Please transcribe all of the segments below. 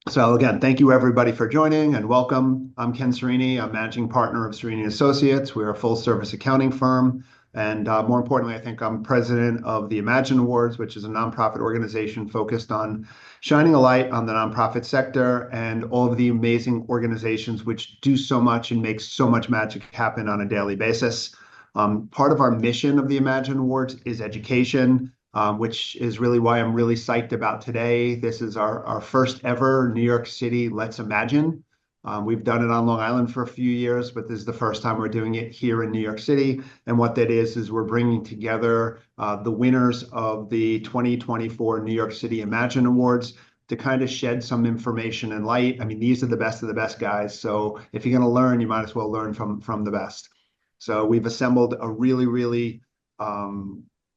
So again, thank you everybody for joining and welcome. I'm Ken Serini. I'm managing partner of Serini Associates. We're a full service accounting firm. And more importantly, I think I'm president of the Imagine Awards, which is a nonprofit organization focused on shining a light on the nonprofit sector and all of the amazing organizations which do so much and make so much magic happen on a daily basis. Part of our mission of the Imagine Awards is education, which is really why I'm really psyched about today. This is our first ever New York City Let's Imagine. We've done it on Long Island for a few years, but this is the first time we're doing it here in New York City. And what that is we're bringing together the winners of the 2024 New York City Imagine Awards to kind of shed some information and light. I mean, these are the best of the best guys. So if you're going to learn, you might as well learn from the best. So we've assembled a really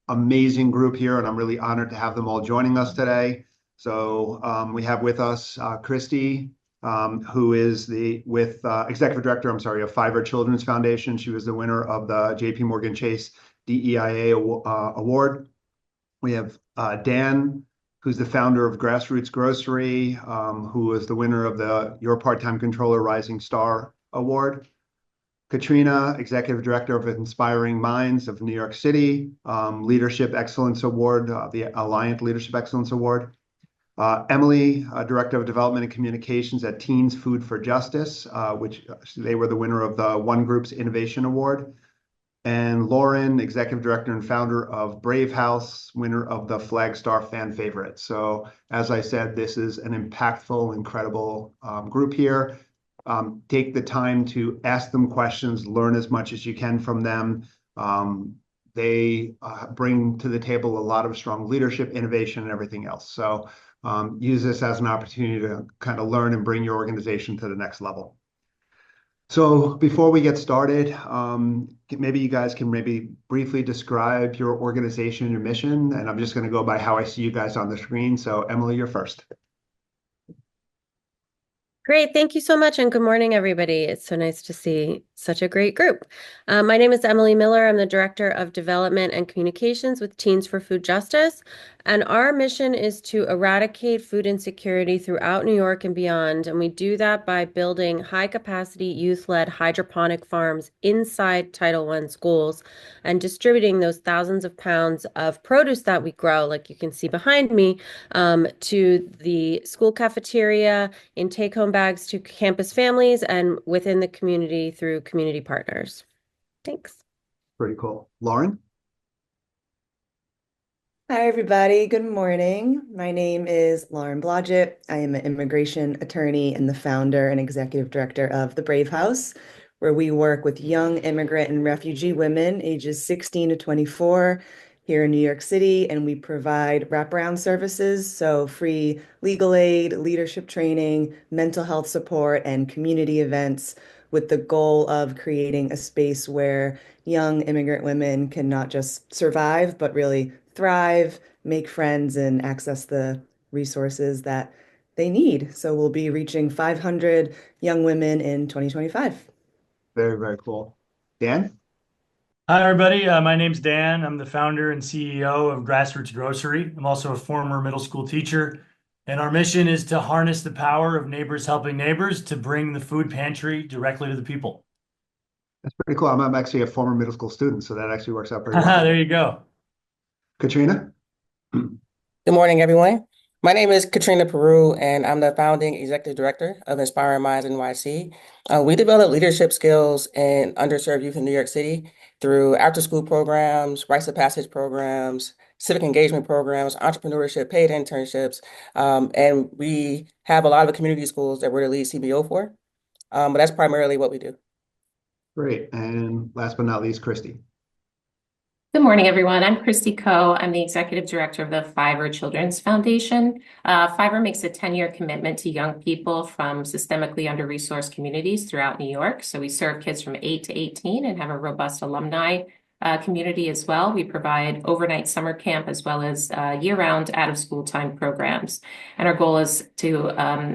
amazing group here, and I'm really honored to have them all joining us today. So we have with us Christie, who is the executive director, of Fiverr Children's Foundation. She was the winner of the J.P. Morgan Chase DEIA award. We have Dan, who's the founder of Grassroots Grocery, who was the winner of the Your Part-Time Controller Rising Star Award. Katrena, Executive Director of Inspiring Minds of New York City, Leadership Excellence Award, the Alliant Leadership Excellence Award. Emily, Director of Development and Communications at Teens Food for Justice, which they were the winner of the One Group's Innovation Award. And Lauren, Executive Director and founder of Brave House, winner of the Flagstar Fan Favorite. So as I said, this is an impactful, incredible group here. Take the time to ask them questions, learn as much as you can from them. They bring to the table a lot of strong leadership, innovation, and everything else. So use this as an opportunity to kind of learn and bring your organization to the next level. So before we get started, maybe you guys can briefly describe your organization and your mission. And I'm just going to go by how I see you guys on the screen. So Emily, you're first. Great. Thank you so much. And good morning, everybody. It's so nice to see such a great group. My name is Emily Miller. I'm the Director of Development and Communications with Teens for Food Justice. And our mission is to eradicate food insecurity throughout New York and beyond. And we do that by building high-capacity, youth-led hydroponic farms inside Title I schools and distributing those thousands of pounds of produce that we grow, like you can see behind me, to the school cafeteria, in take-home bags to campus families, and within the community through community partners. Thanks. Pretty cool. Lauren? Hi, everybody. Good morning. My name is Lauren Blodgett. I am an immigration attorney and the founder and executive director of the Brave House, where we work with young immigrant and refugee women ages 16 to 24 here in New York City, and we provide wraparound services, so free legal aid, leadership training, mental health support, and community events with the goal of creating a space where young immigrant women can not just survive, but really thrive, make friends, and access the resources that they need. So we'll be reaching 500 young women in 2025. Very cool. Dan? Hi, everybody. My name's Dan. I'm the founder and CEO of Grassroots Grocery. I'm also a former middle school teacher. And our mission is to harness the power of neighbors helping neighbors to bring the food pantry directly to the people. That's pretty cool. I'm actually a former middle school student, so that actually works out pretty well. There you go. Katrena? Good morning, everyone. My name is Katrena Perou, and I'm the founding executive director of Inspiring Minds NYC. We develop leadership skills in underserved youth in New York City through after-school programs, rites of passage programs, civic engagement programs, entrepreneurship, paid internships, and we have a lot of community schools that we're the lead CBO for, but that's primarily what we do. Great. And last but not least, Christie. Good morning, everyone. I'm Christie Coe. I'm the executive director of the Fiverr Children's Foundation. Fiverr makes a 10-year commitment to young people from systemically under-resourced communities throughout New York. So we serve kids from 8 to 18 and have a robust alumni community as well. We provide overnight summer camp as well as year-round out-of-school time programs. And our goal is to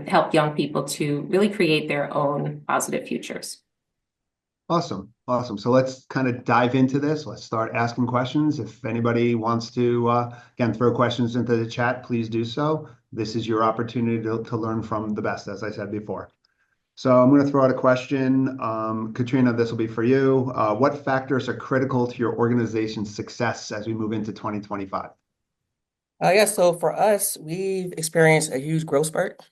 help young people to really create their own positive futures. Awesome. Awesome. So let's kind of dive into this. Let's start asking questions. If anybody wants to, again, throw questions into the chat, please do so. This is your opportunity to learn from the best, as I said before. So I'm going to throw out a question. Katrena, this will be for you. What factors are critical to your organization's success as we move into 2025? Yeah, so for us, we've experienced a huge growth spurt.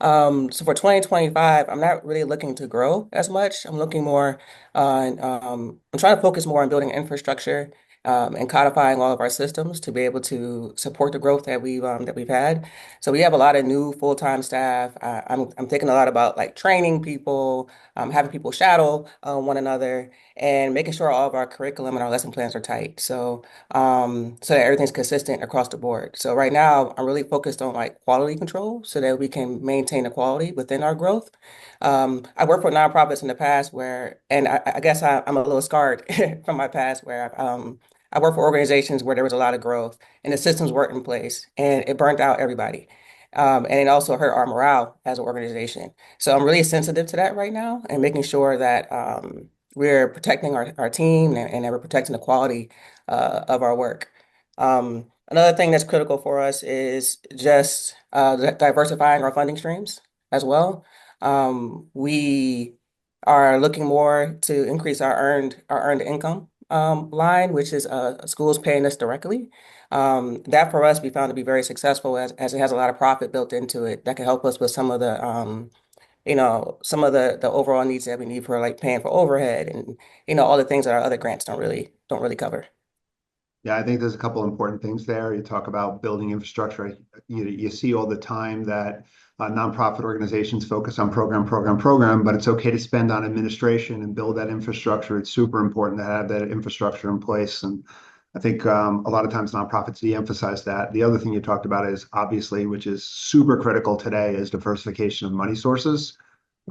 So for 2025, I'm not really looking to grow as much. I'm looking more on, I'm trying to focus more on building infrastructure, and codifying all of our systems to be able to support the growth that we've had. So we have a lot of new full-time staff. I'm thinking a lot about like training people, having people shadow one another, and making sure all of our curriculum and our lesson plans are tight. So that everything's consistent across the board. So right now, I'm really focused on like quality control so that we can maintain the quality within our growth. I worked for nonprofits in the past and I guess I'm a little scarred from my past where I worked for organizations where there was a lot of growth and the systems weren't in place and it burnt out everybody. And it also hurt our morale as an organization. So I'm really sensitive to that right now and making sure that we're protecting our team and that we're protecting the quality of our work. Another thing that's critical for us is just diversifying our funding streams as well. We are looking more to increase our earned income line, which is schools paying us directly. That for us we found to be very successful as it has a lot of profit built into it that can help us with some of the some of the overall needs that we need for like paying for overhead and all the things that our other grants don't really cover. Yeah, I think there's a couple important things there. You talk about building infrastructure. You see all the time that nonprofit organizations focus on program, but it's okay to spend on administration and build that infrastructure. It's super important to have that infrastructure in place. And I think a lot of times nonprofits de-emphasize that. The other thing you talked about is obviously, which is super critical today, is diversification of money sources,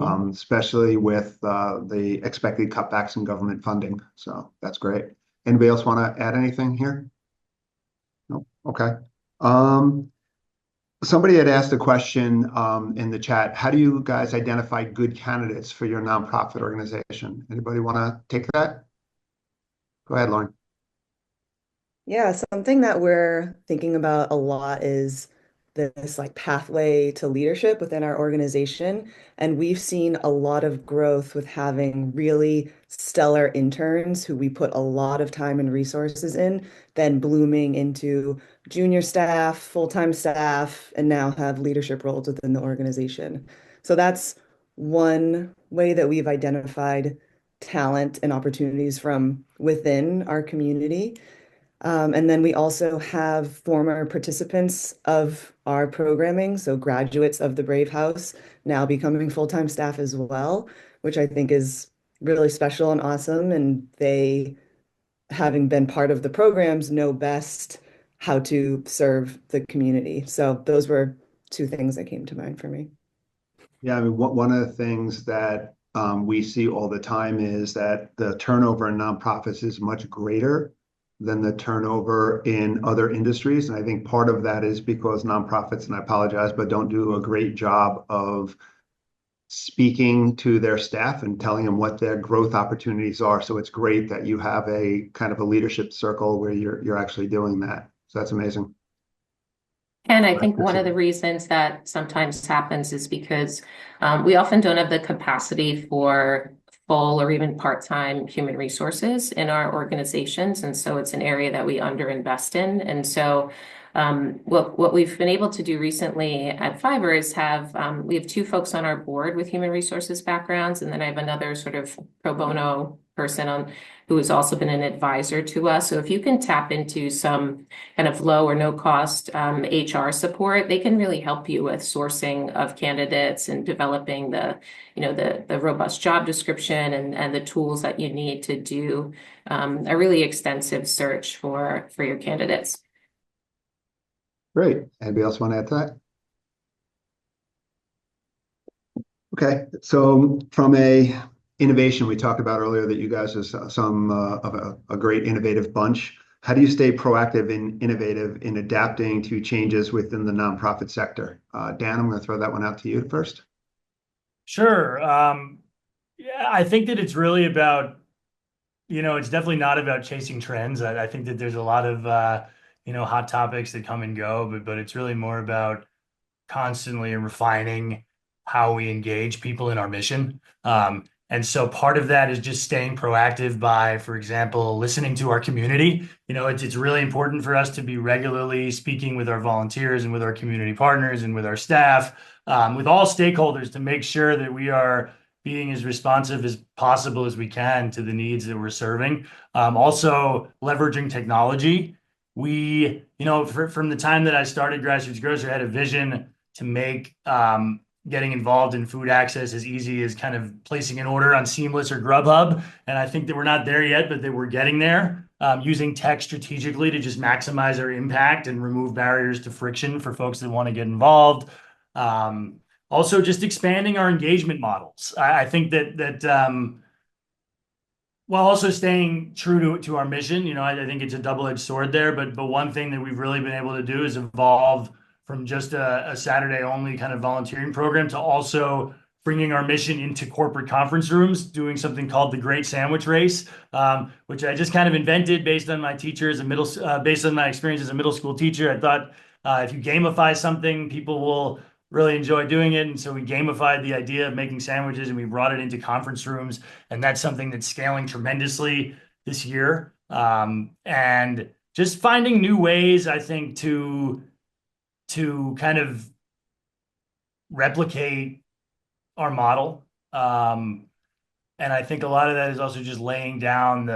especially with the expected cutbacks in government funding. So that's great. Anybody else want to add anything here? No? Okay. Somebody had asked a question in the chat. How do you guys identify good candidates for your nonprofit organization? Anybody want to take that? Go ahead, Lauren. Yeah, something that we're thinking about a lot is this like pathway to leadership within our organization. And we've seen a lot of growth with having really stellar interns who we put a lot of time and resources in, then blooming into junior staff, full-time staff, and now have leadership roles within the organization. So that's one way that we've identified talent and opportunities from within our community. And then we also have former participants of our programming, so graduates of the Brave House now becoming full-time staff as well, which I think is really special and awesome. And they, having been part of the programs, know best how to serve the community. So those were two things that came to mind for me. Yeah, I mean, one of the things that we see all the time is that the turnover in nonprofits is much greater than the turnover in other industries. And I think part of that is because nonprofits, and I apologize, but don't do a great job of speaking to their staff and telling them what their growth opportunities are. So it's great that you have a kind of a leadership circle where you're actually doing that. So that's amazing. And I think one of the reasons that sometimes happens is because we often don't have the capacity for full or even part-time human resources in our organizations. And so it's an area that we underinvest in. And so what we've been able to do recently at Fiverr is we have two folks on our board with human resources backgrounds, and then I have another sort of pro bono person who has also been an advisor to us. So if you can tap into some kind of low or no cost HR support, they can really help you with sourcing of candidates and developing the robust job description and the tools that you need to do a really extensive search for your candidates. Great. Anybody else want to add to that? Okay. So from a innovation, we talked about earlier that you guys are some of a great innovative bunch. How do you stay proactive and innovative in adapting to changes within the nonprofit sector? Dan, I'm going to throw that one out to you first. Sure. Yeah, I think that it's really about it's definitely not about chasing trends. I think that there's a lot of hot topics that come and go, but it's really more about constantly refining how we engage people in our mission. And so part of that is just staying proactive by, for example, listening to our community. It's really important for us to be regularly speaking with our volunteers and with our community partners and with our staff, with all stakeholders to make sure that we are being as responsive as possible as we can to the needs that we're serving. Also leveraging technology. From the time that I started Grassroots Grocery, I had a vision to make getting involved in food access as easy as kind of placing an order on Seamless or Grubhub. And I think that we're not there yet, but that we're getting there, using tech strategically to just maximize our impact and remove barriers to friction for folks that want to get involved. Also, just expanding our engagement models. I think that while also staying true to our mission, I think it's a double-edged sword there. But one thing that we've really been able to do is evolve from just a Saturday only kind of volunteering program to also bringing our mission into corporate conference rooms, doing something called the Great Sandwich Race, which I just kind of invented based on my based on my experience as a middle school teacher. I thought if you gamify something, people will really enjoy doing it. And so we gamified the idea of making sandwiches and we brought it into conference rooms. And that's something that's scaling tremendously this year. And just finding new ways, I think, to kind of replicate our model. And I think a lot of that is also just laying down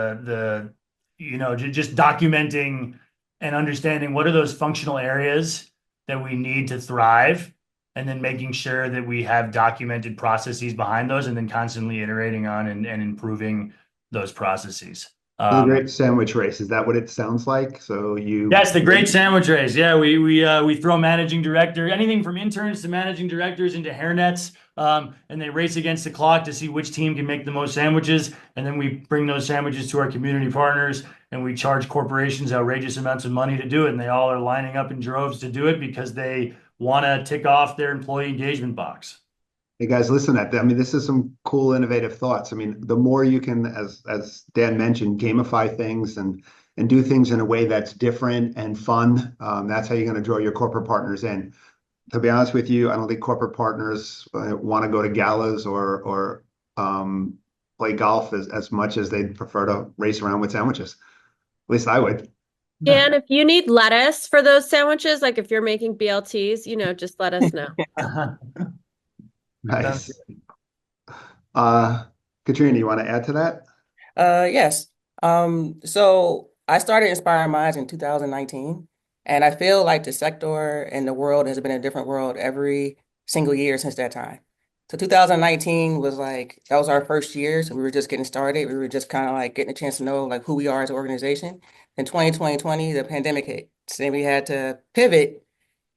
just documenting and understanding what are those functional areas that we need to thrive, and then making sure that we have documented processes behind those, and then constantly iterating on and improving those processes. The Great Sandwich Race, is that what it sounds like? Yes, the Great Sandwich Race. Yeah, we throw managing director, anything from interns to managing directors into hairnets, and they race against the clock to see which team can make the most sandwiches. And then we bring those sandwiches to our community partners, and we charge corporations outrageous amounts of money to do it. And they all are lining up in droves to do it because they want to tick off their employee engagement box. Hey guys, listen at that. I mean, this is some cool, innovative thoughts. I mean, the more you can, as Dan mentioned, gamify things and do things in a way that's different and fun, that's how you're going to draw your corporate partners in. To be honest with you, I don't think corporate partners want to go to galas or play golf as much as they'd prefer to race around with sandwiches. At least I would. Dan, if you need lettuce for those sandwiches, like if you're making BLTs, just let us know. Nice. Katrena, you want to add to that? Yes. So I started Inspiring Minds in 2019, and I feel like the sector and the world has been a different world every single year since that time. So 2019 was that was our first year, so we were just getting started. We were just kind of like getting a chance to know who we are as an organization. In 2020, the pandemic hit. So then we had to pivot,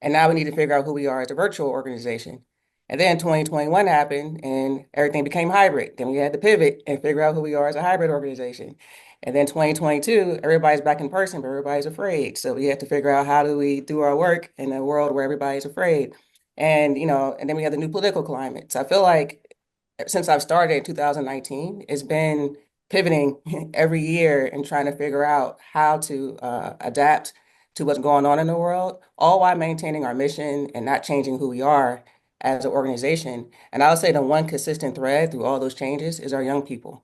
and now we need to figure out who we are as a virtual organization. And then 2021 happened and everything became hybrid. Then we had to pivot and figure out who we are as a hybrid organization. And then 2022, everybody's back in person, but everybody's afraid. So we have to figure out how do we do our work in a world where everybody's afraid. And, and then we have the new political climate. So I feel like since I've started in 2019, it's been pivoting every year and trying to figure out how to adapt to what's going on in the world, all while maintaining our mission and not changing who we are as an organization. And I would say the one consistent thread through all those changes is our young people.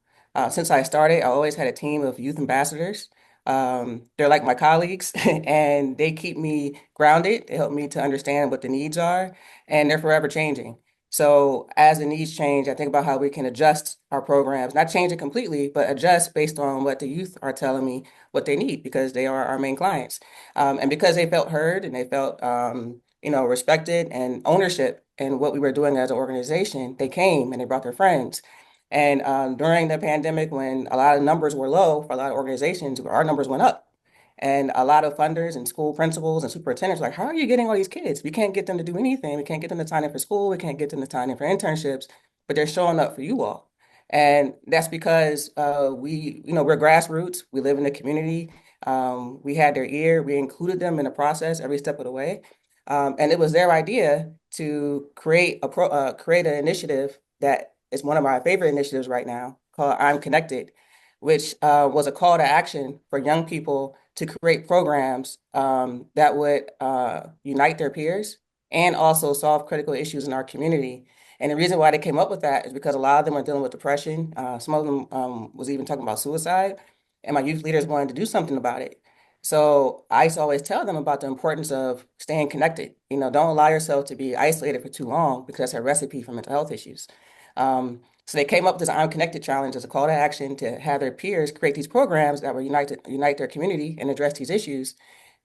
Since I started, I always had a team of youth ambassadors. They're like my colleagues and they keep me grounded. They help me to understand what the needs are, and they're forever changing. So as the needs change, I think about how we can adjust our programs, not change it completely, but adjust based on what the youth are telling me what they need, because they are our main clients. And because they felt heard and they felt respected and ownership in what we were doing as an organization, they came and they brought their friends. And during the pandemic, when a lot of numbers were low for a lot of organizations, our numbers went up. And a lot of funders and school principals and superintendents were like, how are you getting all these kids? We can't get them to do anything. We can't get them to sign in for school. We can't get them to sign in for internships, but they're showing up for you all. And that's because we're grassroots. We live in the community. We had their ear. We included them in the process every step of the way. And it was their idea to create an initiative that is one of my favorite initiatives right now called I'm Connected, which was a call to action for young people to create programs that would unite their peers and also solve critical issues in our community. And the reason why they came up with that is because a lot of them are dealing with depression. Some of them was even talking about suicide, and my youth leaders wanted to do something about it. So I used to always tell them about the importance of staying connected. Don't allow yourself to be isolated for too long because that's a recipe for mental health issues. So they came up with this I'm Connected challenge as a call to action to have their peers create these programs that will unite their community and address these issues,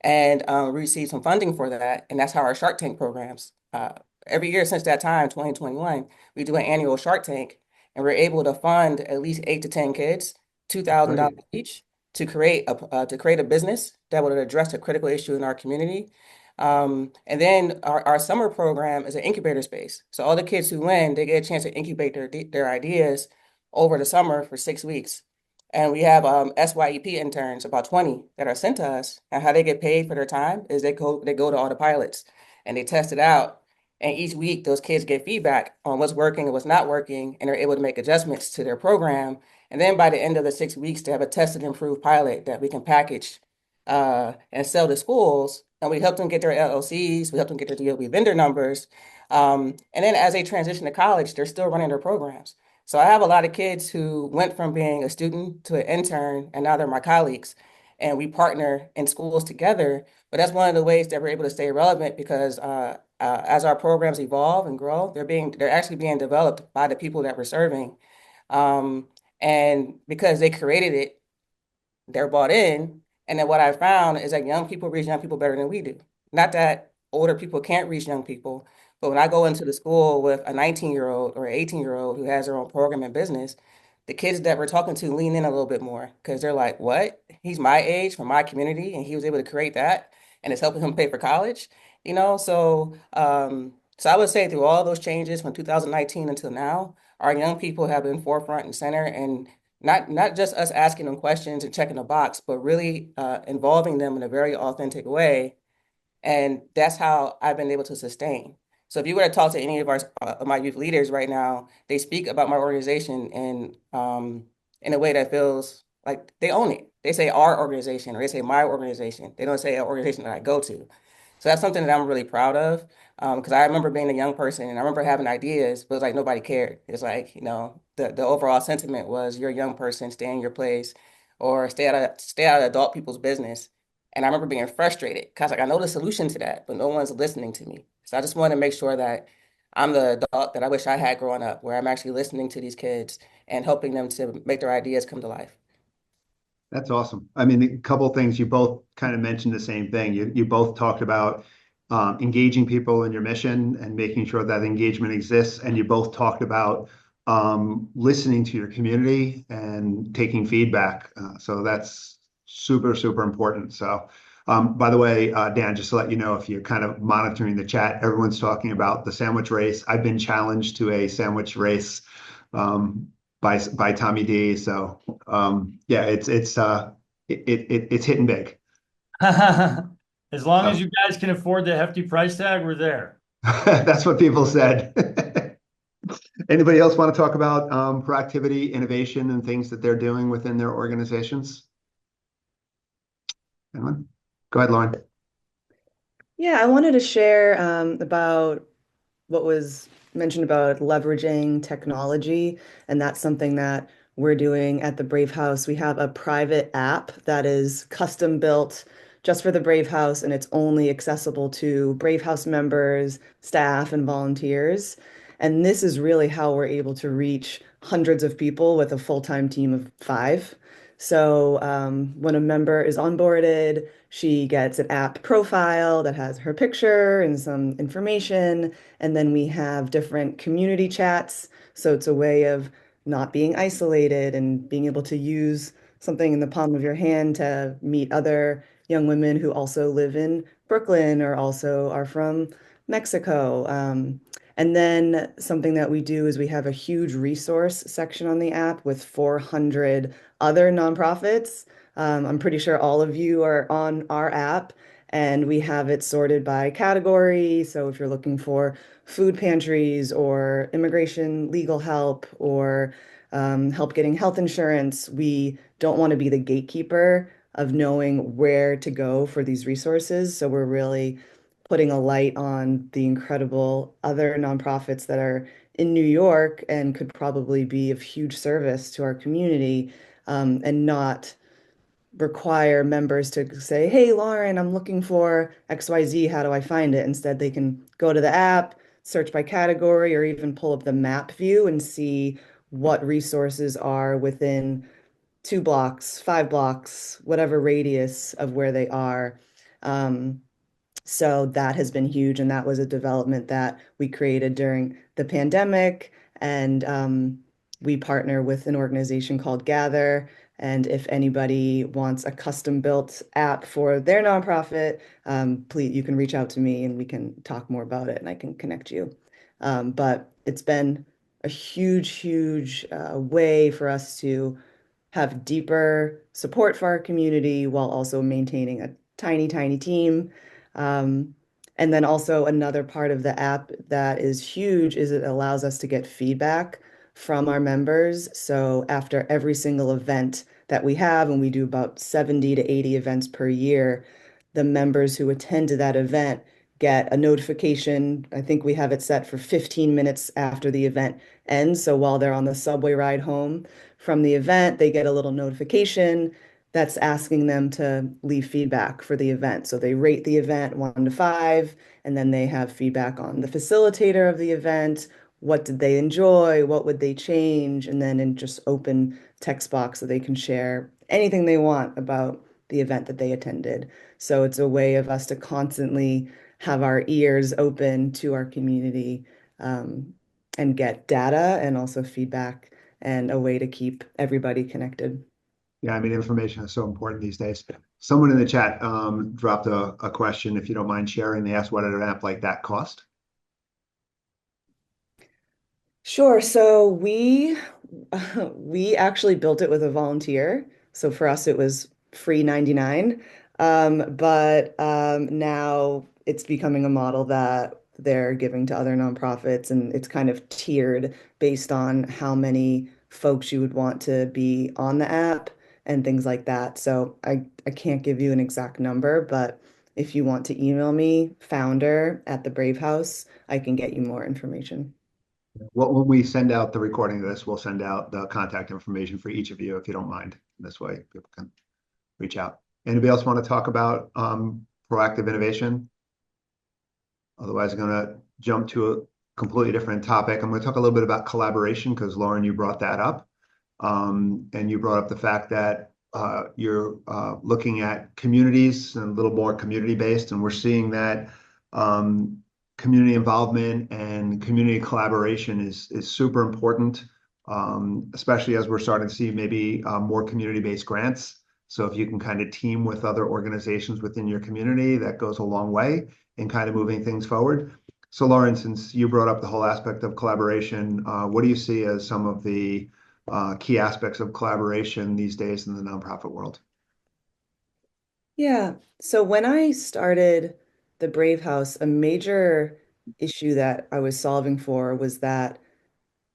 and receive some funding for that. And that's how our Shark Tank programs. Every year since that time, 2021, we do an annual Shark Tank, and we're able to fund at least 8 to 10 kids, $2,000 Great. each, to create a business that would address a critical issue in our community. And then our summer program is an incubator space. So all the kids who win, they get a chance to incubate their ideas over the summer for 6 weeks. And we have SYEP interns, about 20, that are sent to us. And how they get paid for their time is they go to all the pilots and they test it out. And each week, those kids get feedback on what's working and what's not working, and they're able to make adjustments to their program. And then by the end of the 6 weeks, they have a tested and improved pilot that we can package and sell to schools. And we help them get their LLCs, we help them get their DOB vendor numbers. And then as they transition to college, they're still running their programs. So I have a lot of kids who went from being a student to an intern, and now they're my colleagues. And we partner in schools together. But that's one of the ways that we're able to stay relevant because as our programs evolve and grow, they're actually being developed by the people that we're serving. And because they created it, they're bought in. And then what I found is that young people reach young people better than we do. Not that older people can't reach young people, but when I go into the school with a 19-year-old or an 18-year-old who has their own program and business, the kids that we're talking to lean in a little bit more because they're like, what? He's my age from my community and he was able to create that and it's helping him pay for college, So I would say through all those changes from 2019 until now, our young people have been forefront and center, and not just us asking them questions and checking a box, but really involving them in a very authentic way. And that's how I've been able to sustain. So if you were to talk to any of my youth leaders right now, they speak about my organization in a way that feels like they own it. They say our organization or they say my organization. They don't say an organization that I go to. So that's something that I'm really proud of because I remember being a young person and I remember having ideas, but it's like nobody cared. It's like, the overall sentiment was you're a young person, stay in your place or stay out of adult people's business. And I remember being frustrated because like I know the solution to that, but no one's listening to me. So I just want to make sure that I'm the adult that I wish I had growing up, where I'm actually listening to these kids and helping them to make their ideas come to life. That's awesome. I mean, a couple of things, you both kind of mentioned the same thing. You both talked about engaging people in your mission and making sure that engagement exists. And you both talked about listening to your community and taking feedback. So that's super, super important. So by the way, Dan, just to let you know, if you're kind of monitoring the chat, everyone's talking about the sandwich race. I've been challenged to a sandwich race by Tommy D. So yeah, it's hitting big. As long as you guys can afford the hefty price tag, we're there. That's what people said. Anybody else want to talk about proactivity, innovation, and things that they're doing within their organizations? Anyone? Go ahead, Lauren. Yeah, I wanted to share about what was mentioned about leveraging technology, and that's something that we're doing at the Brave House. We have a private app that is custom built just for the Brave House, and it's only accessible to Brave House members, staff, and volunteers. And this is really how we're able to reach hundreds of people with a full-time team of 5. So when a member is onboarded, she gets an app profile that has her picture and some information. And then we have different community chats. So it's a way of not being isolated and being able to use something in the palm of your hand to meet other young women who also live in Brooklyn or also are from Mexico. And then something that we do is we have a huge resource section on the app with 400 other nonprofits. I'm pretty sure all of you are on our app, and we have it sorted by category. So if you're looking for food pantries or immigration legal help or help getting health insurance. We don't want to be the gatekeeper of knowing where to go for these resources. So we're really putting a light on the incredible other nonprofits that are in New York and could probably be of huge service to our community, and not require members to say, hey, Lauren, I'm looking for XYZ. How do I find it? Instead, they can go to the app, search by category, or even pull up the map view and see what resources are within 2 blocks, 5 blocks, whatever radius of where they are. So that has been huge. And that was a development that we created during the pandemic. And we partner with an organization called Gather. And if anybody wants a custom built app for their nonprofit, please, you can reach out to me and we can talk more about it and I can connect you. But it's been a huge, huge way for us to have deeper support for our community while also maintaining a tiny, tiny team. And then also another part of the app that is huge is it allows us to get feedback from our members. So after every single event that we have, and we do about 70 to 80 events per year, the members who attend to that event get a notification. I think we have it set for 15 minutes after the event ends. So while they're on the subway ride home from the event, they get a little notification that's asking them to leave feedback for the event. So they rate the event 1 to 5, and then they have feedback on the facilitator of the event. What did they enjoy? What would they change? And then in just open text box so they can share anything they want about the event that they attended. So it's a way of us to constantly have our ears open to our community, and get data and also feedback and a way to keep everybody connected. Yeah, I mean, information is so important these days. Someone in the chat dropped a question, if you don't mind sharing. They asked what did an app like that cost? Sure. So we actually built it with a volunteer. So for us, it was free 99. But now it's becoming a model that they're giving to other nonprofits, and it's kind of tiered based on how many folks you would want to be on the app and things like that. So I can't give you an exact number, but if you want to email me, founder at the Brave House, I can get you more information. Well, when we send out the recording of this, we'll send out the contact information for each of you, if you don't mind. This way people can reach out. Anybody else want to talk about proactive innovation? Otherwise, I'm going to jump to a completely different topic. I'm going to talk a little bit about collaboration because Lauren, you brought that up. And you brought up the fact that you're looking at communities and a little more community-based, and we're seeing that community involvement and community collaboration is super important, especially as we're starting to see maybe more community-based grants. So if you can kind of team with other organizations within your community, that goes a long way in kind of moving things forward. So Lauren, since you brought up the whole aspect of collaboration, what do you see as some of the key aspects of collaboration these days in the nonprofit world? Yeah. So when I started the Brave House, a major issue that I was solving for was that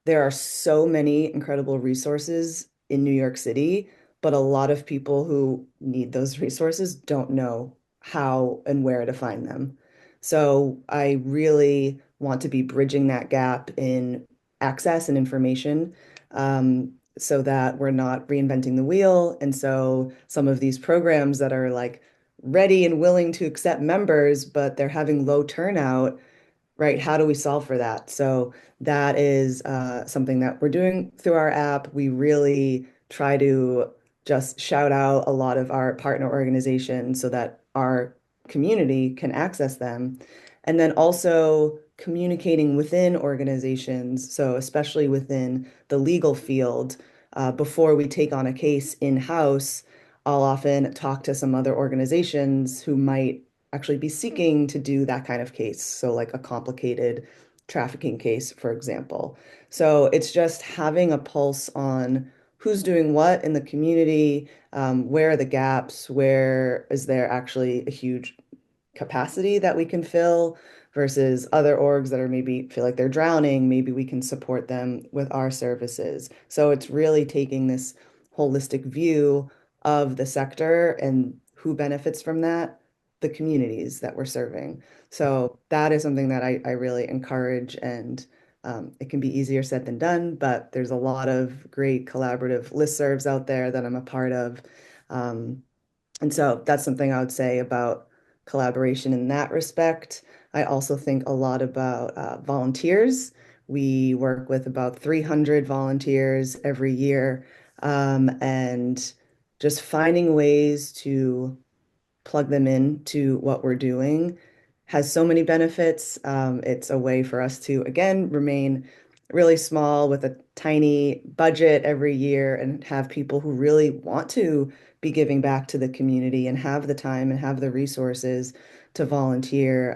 there are so many incredible resources in New York City, but a lot of people who need those resources don't know how and where to find them. So I really want to be bridging that gap in access and information, so that we're not reinventing the wheel. And so some of these programs that are like ready and willing to accept members, but they're having low turnout, right? How do we solve for that? So that is something that we're doing through our app. We really try to just shout out a lot of our partner organizations so that our community can access them. And then also communicating within organizations, so especially within the legal field, before we take on a case in-house, I'll often talk to some other organizations who might actually be seeking to do that kind of case. So like a complicated trafficking case, for example. So it's just having a pulse on who's doing what in the community, where are the gaps, where is there actually a huge capacity that we can fill, versus other orgs that are maybe feel like they're drowning. Maybe we can support them with our services. So it's really taking this holistic view of the sector and who benefits from that, the communities that we're serving. So that is something that I really encourage, and it can be easier said than done, but there's a lot of great collaborative listservs out there that I'm a part of. And so that's something I would say about collaboration in that respect. I also think a lot about volunteers. We work with about 300 volunteers every year, and just finding ways to plug them into what we're doing has so many benefits. It's a way for us to, again, remain really small with a tiny budget every year and have people who really want to be giving back to the community and have the time and have the resources to volunteer.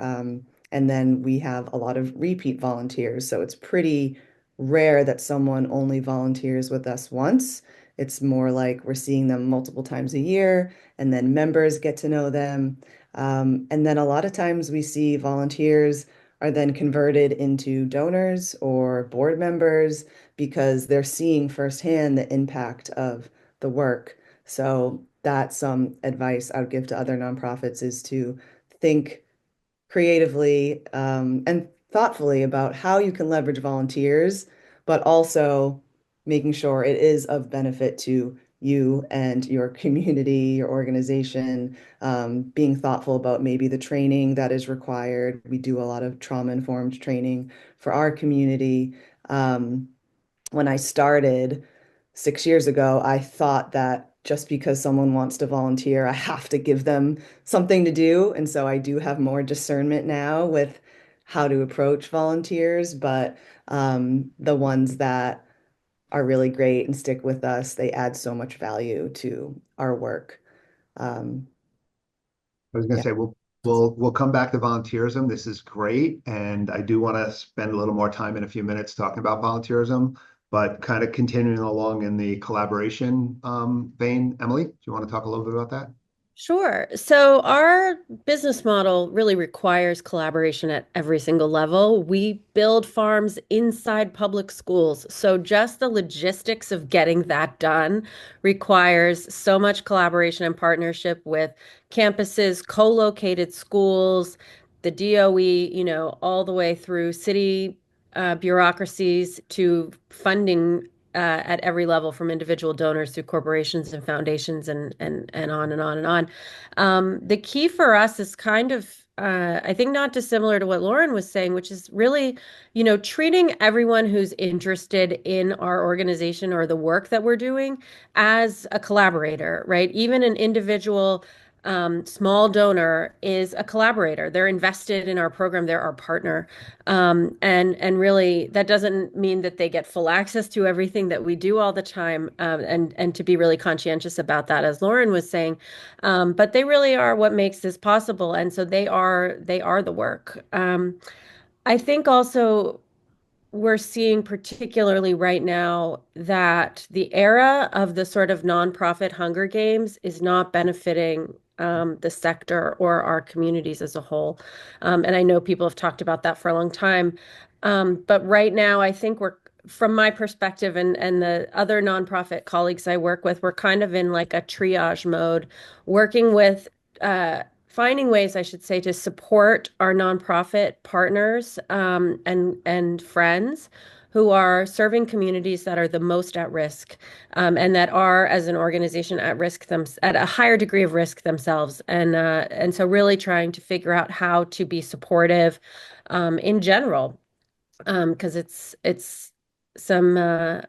And then we have a lot of repeat volunteers. So it's pretty rare that someone only volunteers with us once. It's more like we're seeing them multiple times a year, and then members get to know them. And then a lot of times we see volunteers are then converted into donors or board members because they're seeing firsthand the impact of the work. So that's some advice I would give to other nonprofits, is to think creatively and thoughtfully about how you can leverage volunteers, but also making sure it is of benefit to you and your community, your organization, being thoughtful about maybe the training that is required. We do a lot of trauma-informed training for our community. When I started 6 years ago, I thought that just because someone wants to volunteer, I have to give them something to do. And so I do have more discernment now with how to approach volunteers, but the ones that are really great and stick with us, they add so much value to our work. I was going Yeah. to say we'll come back to volunteerism. This is great, and I do want to spend a little more time in a few minutes talking about volunteerism, but kind of continuing along in the collaboration vein. Emily, do you want to talk a little bit about that? Sure. So our business model really requires collaboration at every single level. We build farms inside public schools. So just the logistics of getting that done requires so much collaboration and partnership with campuses, co-located schools, the DOE, all the way through city bureaucracies to funding at every level, from individual donors through corporations and foundations and on and on and on. The key for us is kind of, I think, not dissimilar to what Lauren was saying, which is really, treating everyone who's interested in our organization or the work that we're doing as a collaborator, right? Even an individual small donor is a collaborator. They're invested in our program. They're our partner. And really, that doesn't mean that they get full access to everything that we do all the time, and to be really conscientious about that, as Lauren was saying. But they really are what makes this possible, and so they are the work. I think also we're seeing, particularly right now, that the era of the sort of nonprofit Hunger Games is not benefiting the sector or our communities as a whole. And I know people have talked about that for a long time. But right now, I think from my perspective and the other nonprofit colleagues I work with, we're kind of in like a triage mode, working with finding ways, I should say, to support our nonprofit partners and friends who are serving communities that are the most at risk, and that are, as an organization, at risk at a higher degree of risk themselves, and so really trying to figure out how to be supportive in general, because it's some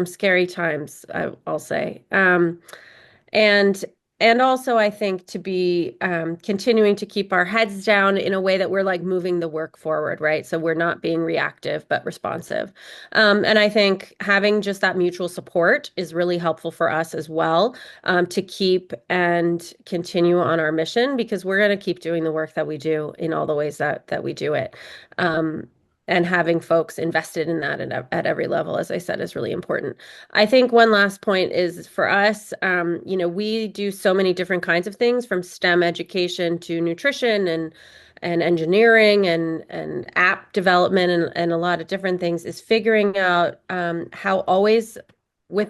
scary times, I'll say. And and also, I think, to be continuing to keep our heads down in a way that we're like moving the work forward, right? So we're not being reactive, but responsive. And I think having just that mutual support is really helpful for us as well, to keep and continue on our mission, because we're going to keep doing the work that we do in all the ways that we do it. And having folks invested in that at every level, as I said, is really important. I think one last point is, for us, we do so many different kinds of things, from STEM education to nutrition engineering and app development and a lot of different things, is figuring out how always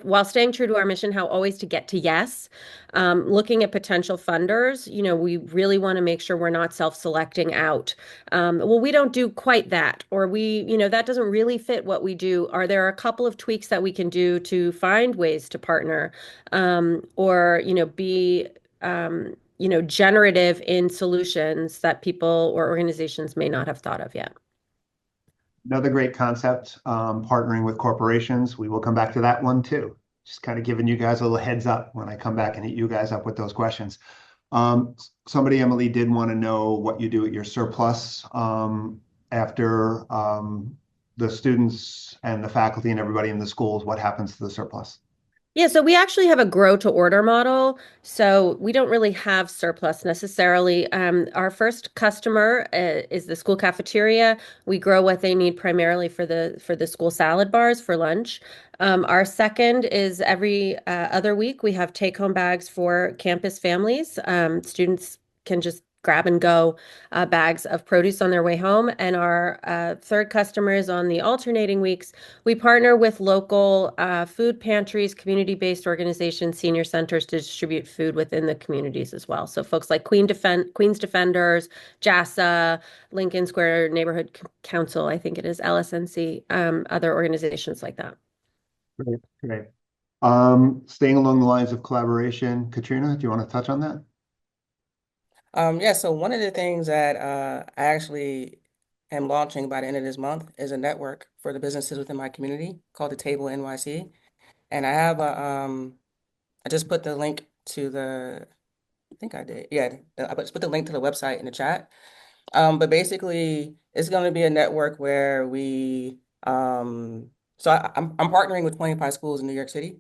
while staying true to our mission, how always to get to yes. Looking at potential funders, we really want to make sure we're not self-selecting out. Well, we don't do quite that, or that doesn't really fit what we do. Are there a couple of tweaks that we can do to find ways to partner, or be generative in solutions that people or organizations may not have thought of yet? Another great concept, partnering with corporations. We will come back to that one too. Just kind of giving you guys a little heads up when I come back and hit you guys up with those questions. Somebody, Emily, did want to know what you do at your surplus after the students and the faculty and everybody in the schools. What happens to the surplus? Yeah, so we actually have a grow to order model. So we don't really have surplus necessarily. Our first customer is the school cafeteria. We grow what they need primarily for the school salad bars for lunch. Our second is every other week we have take-home bags for campus families. Students can just grab and go bags of produce on their way home. And our third customer is on the alternating weeks. We partner with local food pantries, community-based organizations, senior centers to distribute food within the communities as well. So folks like Queens Defenders, JASA, Lincoln Square Neighborhood Council, I think it is LSNC, other organizations like that. Great, great. Staying along the lines of collaboration, Katrena, do you want to touch on that? Yeah, so one of the things that I actually am launching by the end of this month is a network for the businesses within my community called the Table NYC. And I have I just put the link to I think I did. Yeah, I just put the link to the website in the chat. But basically, it's going to be a network where I'm partnering with 25 schools in New York City.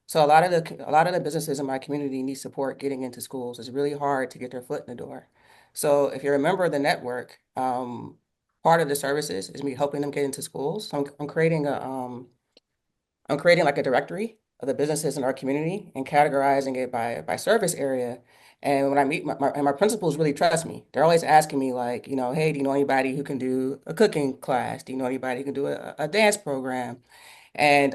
So a lot of the businesses in my community need support getting into schools. It's really hard to get their foot in the door. So if you're a member of the network, part of the services is me helping them get into schools. So I'm creating like a directory of the businesses in our community and categorizing it by service area. And when I meet my principals really trust me. They're always asking me like, hey, do you know anybody who can do a cooking class? Do you know anybody who can do a dance program? And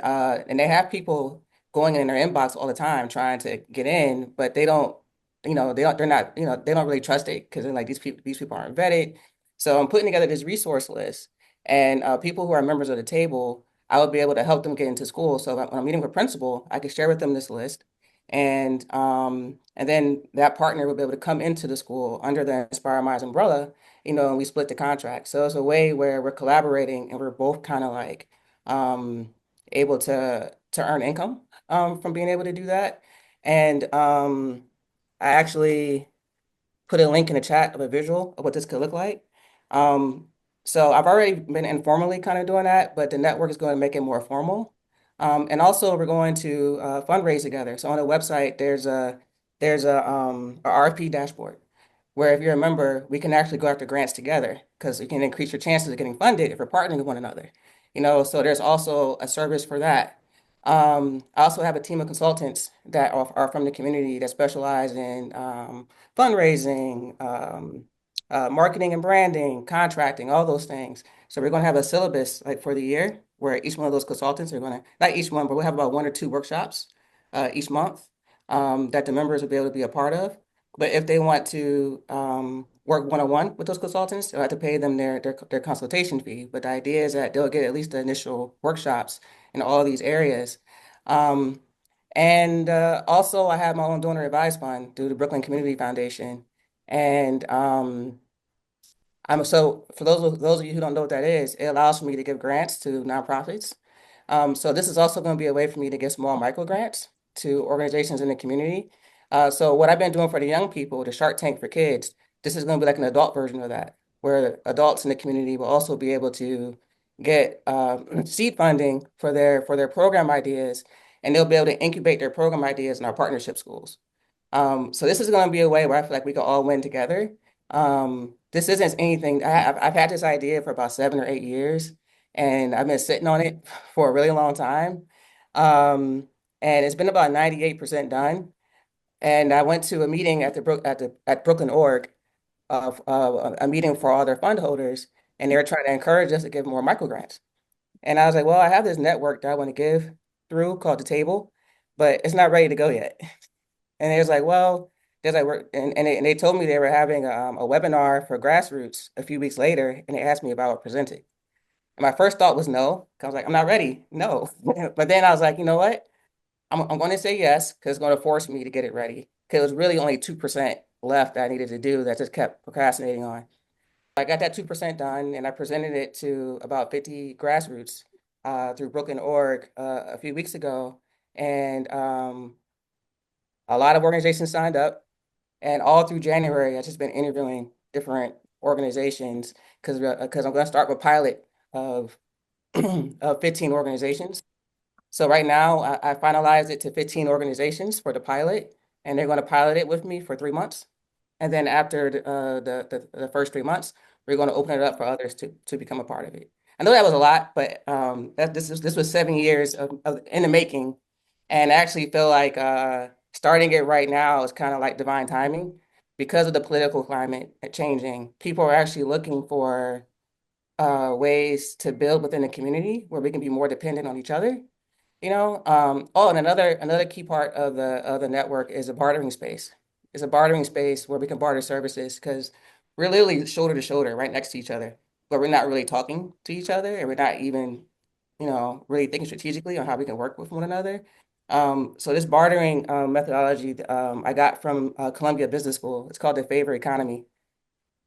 they have people going in their inbox all the time trying to get in, but they don't, they're not, they don't really trust it because they're like these people aren't vetted. So I'm putting together this resource list, and people who are members of the table, I would be able to help them get into school. So when I'm meeting with a principal, I could share with them this list, and then that partner would be able to come into the school under the Inspire Minds umbrella, and we split the contract. So it's a way where we're collaborating and we're both kind of like able to earn income from being able to do that. And I actually put a link in the chat of a visual of what this could look like. So I've already been informally kind of doing that, but the network is going to make it more formal. And also we're going to fundraise together. So on the website, there's a RFP dashboard where if you're a member, we can actually go after grants together because you can increase your chances of getting funded if we're partnering with one another. So there's also a service for that. I also have a team of consultants that are from the community that specialize in fundraising, marketing and branding, contracting, all those things. So we're going to have a syllabus like for the year where each one of those consultants are going to, not each one, but we'll have about 1 or 2 workshops each month that the members will be able to be a part of. But if they want to work one-on-one with those consultants, they'll have to pay them their consultation fee. But the idea is that they'll get at least the initial workshops in all these areas. And also, I have my own donor advised fund through the Brooklyn Community Foundation. And so for those of you who don't know what that is, it allows for me to give grants to nonprofits. So this is also going to be a way for me to give small micro grants to organizations in the community. So what I've been doing for the young people, the Shark Tank for Kids, this is going to be like an adult version of that, where adults in the community will also be able to get seed funding for their program ideas, and they'll be able to incubate their program ideas in our partnership schools. So this is going to be a way where I feel like we can all win together. This isn't anything, I've had this idea for about 7 or 8 years, and I've been sitting on it for a really long time. And it's been about 98% done. And I went to a meeting at Brooklyn Org, a meeting for all their fund holders, and they were trying to encourage us to give more micro grants. And I was like, well, I have this network that I want to give through called The Table, but it's not ready to go yet. And they was like, well, there's like, and they told me they were having a webinar for Grassroots a few weeks later, and they asked me if I would present it. And my first thought was no. I was like, I'm not ready. No. But then I was like, you know what? I'm going to say yes because it's going to force me to get it ready. Because it was really only 2% left that I needed to do that I just kept procrastinating on. I got that 2% done, and I presented it to about 50 grassroots through Brooklyn.org a few weeks ago. And a lot of organizations signed up. And all through January, I've just been interviewing different organizations because I'm going to start with a pilot of, of 15 organizations. So right now, I finalized it to 15 organizations for the pilot, and they're going to pilot it with me for 3 months. And then after the first 3 months, we're going to open it up for others to become a part of it. I know that was a lot, but this was 7 years of in the making, and I actually feel like starting it right now is kind of like divine timing because of the political climate changing. People are actually looking for ways to build within the community where we can be more dependent on each other. And another key part of the network is a bartering space. It's a bartering space where we can barter services because we're literally shoulder to shoulder, right next to each other, but we're not really talking to each other, and we're not even, really thinking strategically on how we can work with one another. So this bartering methodology I got from Columbia Business School. It's called the favor economy.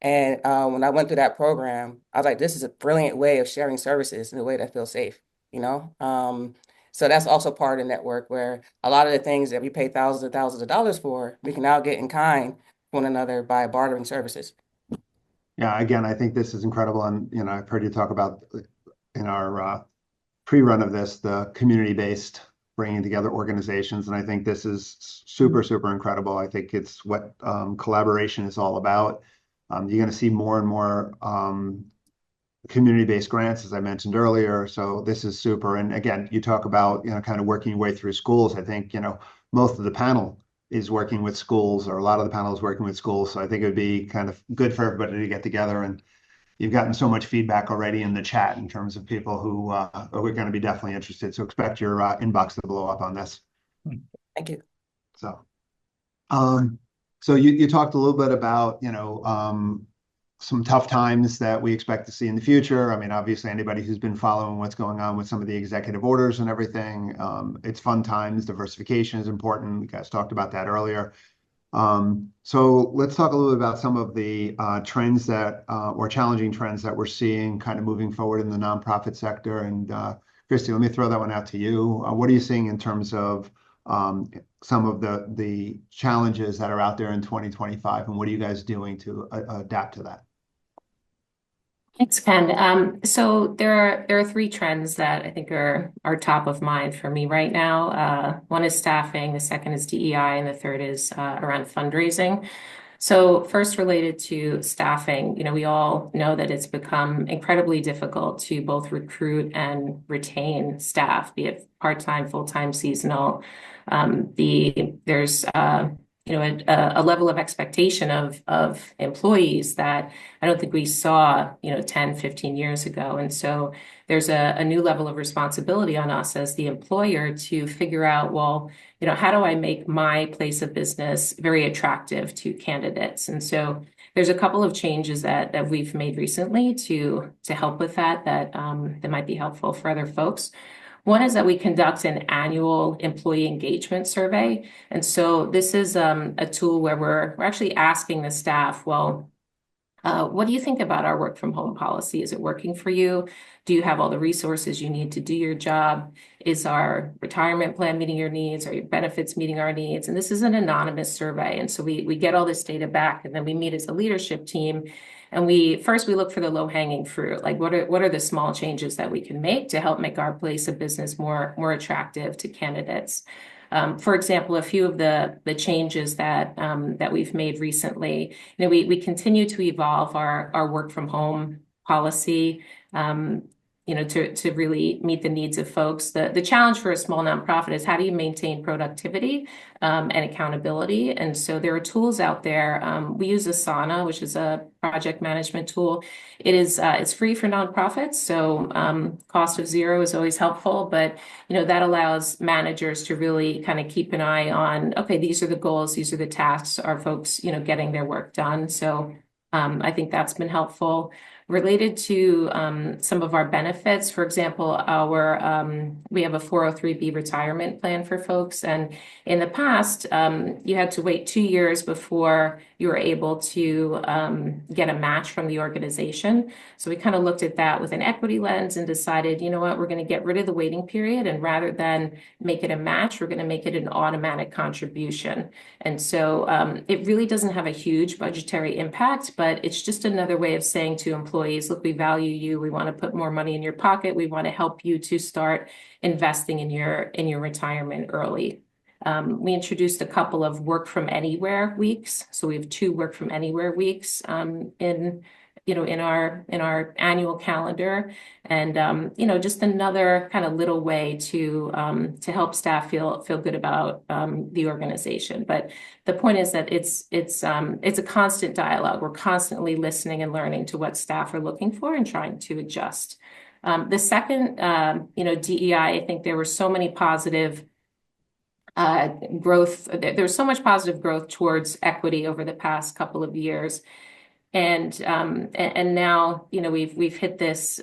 And when I went through that program, I was like, this is a brilliant way of sharing services in a way that feels safe, you know? So that's also part of the network where a lot of the things that we pay thousands and thousands of dollars for, we can now get in kind one another by bartering services. Yeah, again, I think this is incredible. And, I've heard you talk about in our pre-run of this, the community-based bringing together organizations. And I think this is super, super incredible. I think it's what collaboration is all about. You're going to see more and more community-based grants, as I mentioned earlier. So this is super. And again, you talk about, kind of working your way through schools. I think, most of the panel is working with schools, or a lot of the panel is working with schools. So I think it would be kind of good for everybody to get together. And you've gotten so much feedback already in the chat in terms of people who are going to be definitely interested. So expect your inbox to blow up on this. Thank you. So, so you talked a little bit about, some tough times that we expect to see in the future. I mean, obviously, anybody who's been following what's going on with some of the executive orders and everything, it's fun times. Diversification is important. You guys talked about that earlier. So let's talk a little bit about some of the trends that, or challenging trends that we're seeing kind of moving forward in the nonprofit sector. And Christie, let me throw that one out to you. What are you seeing in terms of some of the challenges that are out there in 2025, and what are you guys doing to adapt to that? Thanks, Ken. So there are three trends that I think are top of mind for me right now. One is staffing, the second is DEI, and the third is around fundraising. So first, related to staffing, we all know that it's become incredibly difficult to both recruit and retain staff, be it part-time, full-time, seasonal. There's a level of expectation of employees that I don't think we saw, 10, 15 years ago. And so there's a new level of responsibility on us as the employer to figure out, well, how do I make my place of business very attractive to candidates? And so there's a couple of changes that we've made recently to help with that might be helpful for other folks. One is that we conduct an annual employee engagement survey. And so this is a tool where we're actually asking the staff, well, what do you think about our work from home policy? Is it working for you? Do you have all the resources you need to do your job? Is our retirement plan meeting your needs? Are your benefits meeting our needs? And this is an anonymous survey. And so we get all this data back, and then we meet as a leadership team. And we look for the low-hanging fruit. Like what are the small changes that we can make to help make our place of business more attractive to candidates? For example, a few of the changes that we've made recently, we continue to evolve our work from home policy. to really meet the needs of folks. The challenge for a small nonprofit is how do you maintain productivity and accountability? And so there are tools out there. We use Asana, which is a project management tool. It's free for nonprofits, so cost of zero is always helpful. But that allows managers to really kind of keep an eye on, okay, these are the goals, these are the tasks. Are folks getting their work done? So I think that's been helpful. Related to some of our benefits, for example, we have a 403(b) retirement plan for folks. And in the past, you had to wait 2 years before you were able to get a match from the organization. So we kind of looked at that with an equity lens and decided, you know what, we're going to get rid of the waiting period. And rather than make it a match, we're going to make it an automatic contribution. And so it really doesn't have a huge budgetary impact, but it's just another way of saying to employees, look, we value you. We want to put more money in your pocket. We want to help you to start investing in your retirement early. We introduced a couple of work from anywhere weeks. So we have 2 work from anywhere weeks in our annual calendar, and just another kind of little way to help staff feel good about the organization. But the point is that it's a constant dialogue. We're constantly listening and learning to what staff are looking for and trying to adjust. The second, DEI, I think there were so many positive growth. There's so much positive growth towards equity over the past couple of years. And now, we've hit this,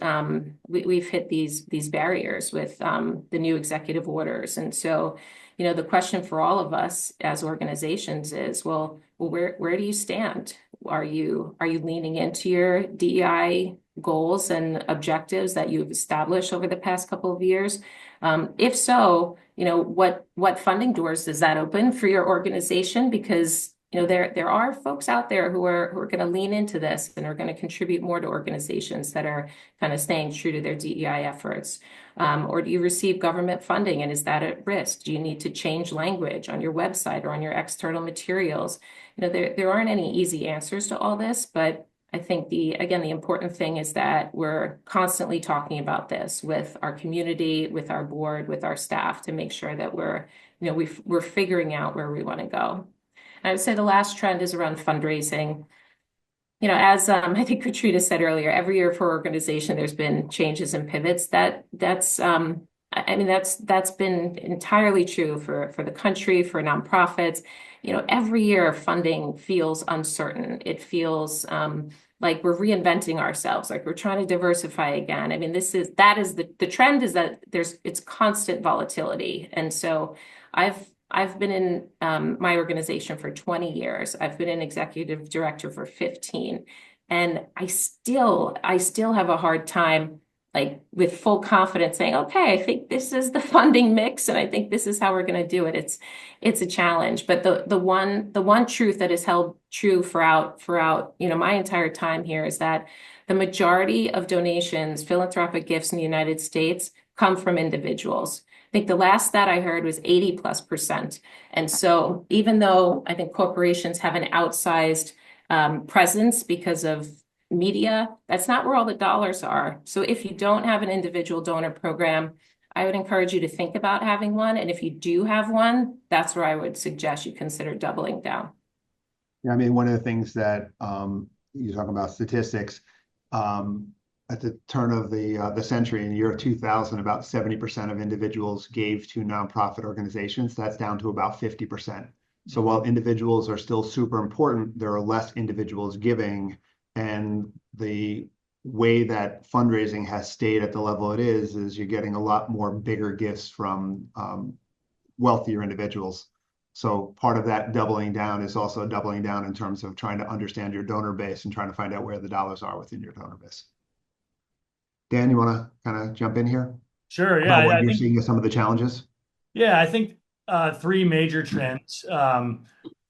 we've hit these barriers with the new executive orders. And so, the question for all of us as organizations is, well, where do you stand? Are you leaning into your DEI goals and objectives that you've established over the past couple of years? If so, what funding doors does that open for your organization? Because there are folks out there who are going to lean into this and are going to contribute more to organizations that are kind of staying true to their DEI efforts. Or do you receive government funding, and is that at risk? Do you need to change language on your website or on your external materials? There aren't any easy answers to all this, but I think the important thing is that we're constantly talking about this with our community, with our board, with our staff to make sure that we're figuring out where we want to go. I would say the last trend is around fundraising. As I think Katrena said earlier, every year for organization, there's been changes and pivots. That's been entirely true for the country, for nonprofits. Every year funding feels uncertain. It feels like we're reinventing ourselves, like we're trying to diversify again. The trend is that it's constant volatility. And so I've been in my organization for 20 years. I've been an executive director for 15. And I still have a hard time, like with full confidence saying, okay, I think this is the funding mix and I think this is how we're going to do it. It's a challenge. But the one truth that has held true throughout my entire time here is that the majority of donations, philanthropic gifts in the United States come from individuals. I think the last stat I heard was 80+%. And so even though I think corporations have an outsized presence because of media, that's not where all the dollars are. So if you don't have an individual donor program, I would encourage you to think about having one. And if you do have one, that's where I would suggest you consider doubling down. Yeah, one of the things that you talk about statistics, at the turn of the century, in the year 2000, about 70% of individuals gave to nonprofit organizations. That's down to about 50%. So while individuals are still super important, there are less individuals giving. And the way that fundraising has stayed at the level it is you're getting a lot more bigger gifts from wealthier individuals. So part of that doubling down is also doubling down in terms of trying to understand your donor base and trying to find out where the dollars are within your donor base. Dan, you want to kind of jump in here? Sure. Yeah. What you're seeing as some of the challenges? Yeah, I think 3 major trends.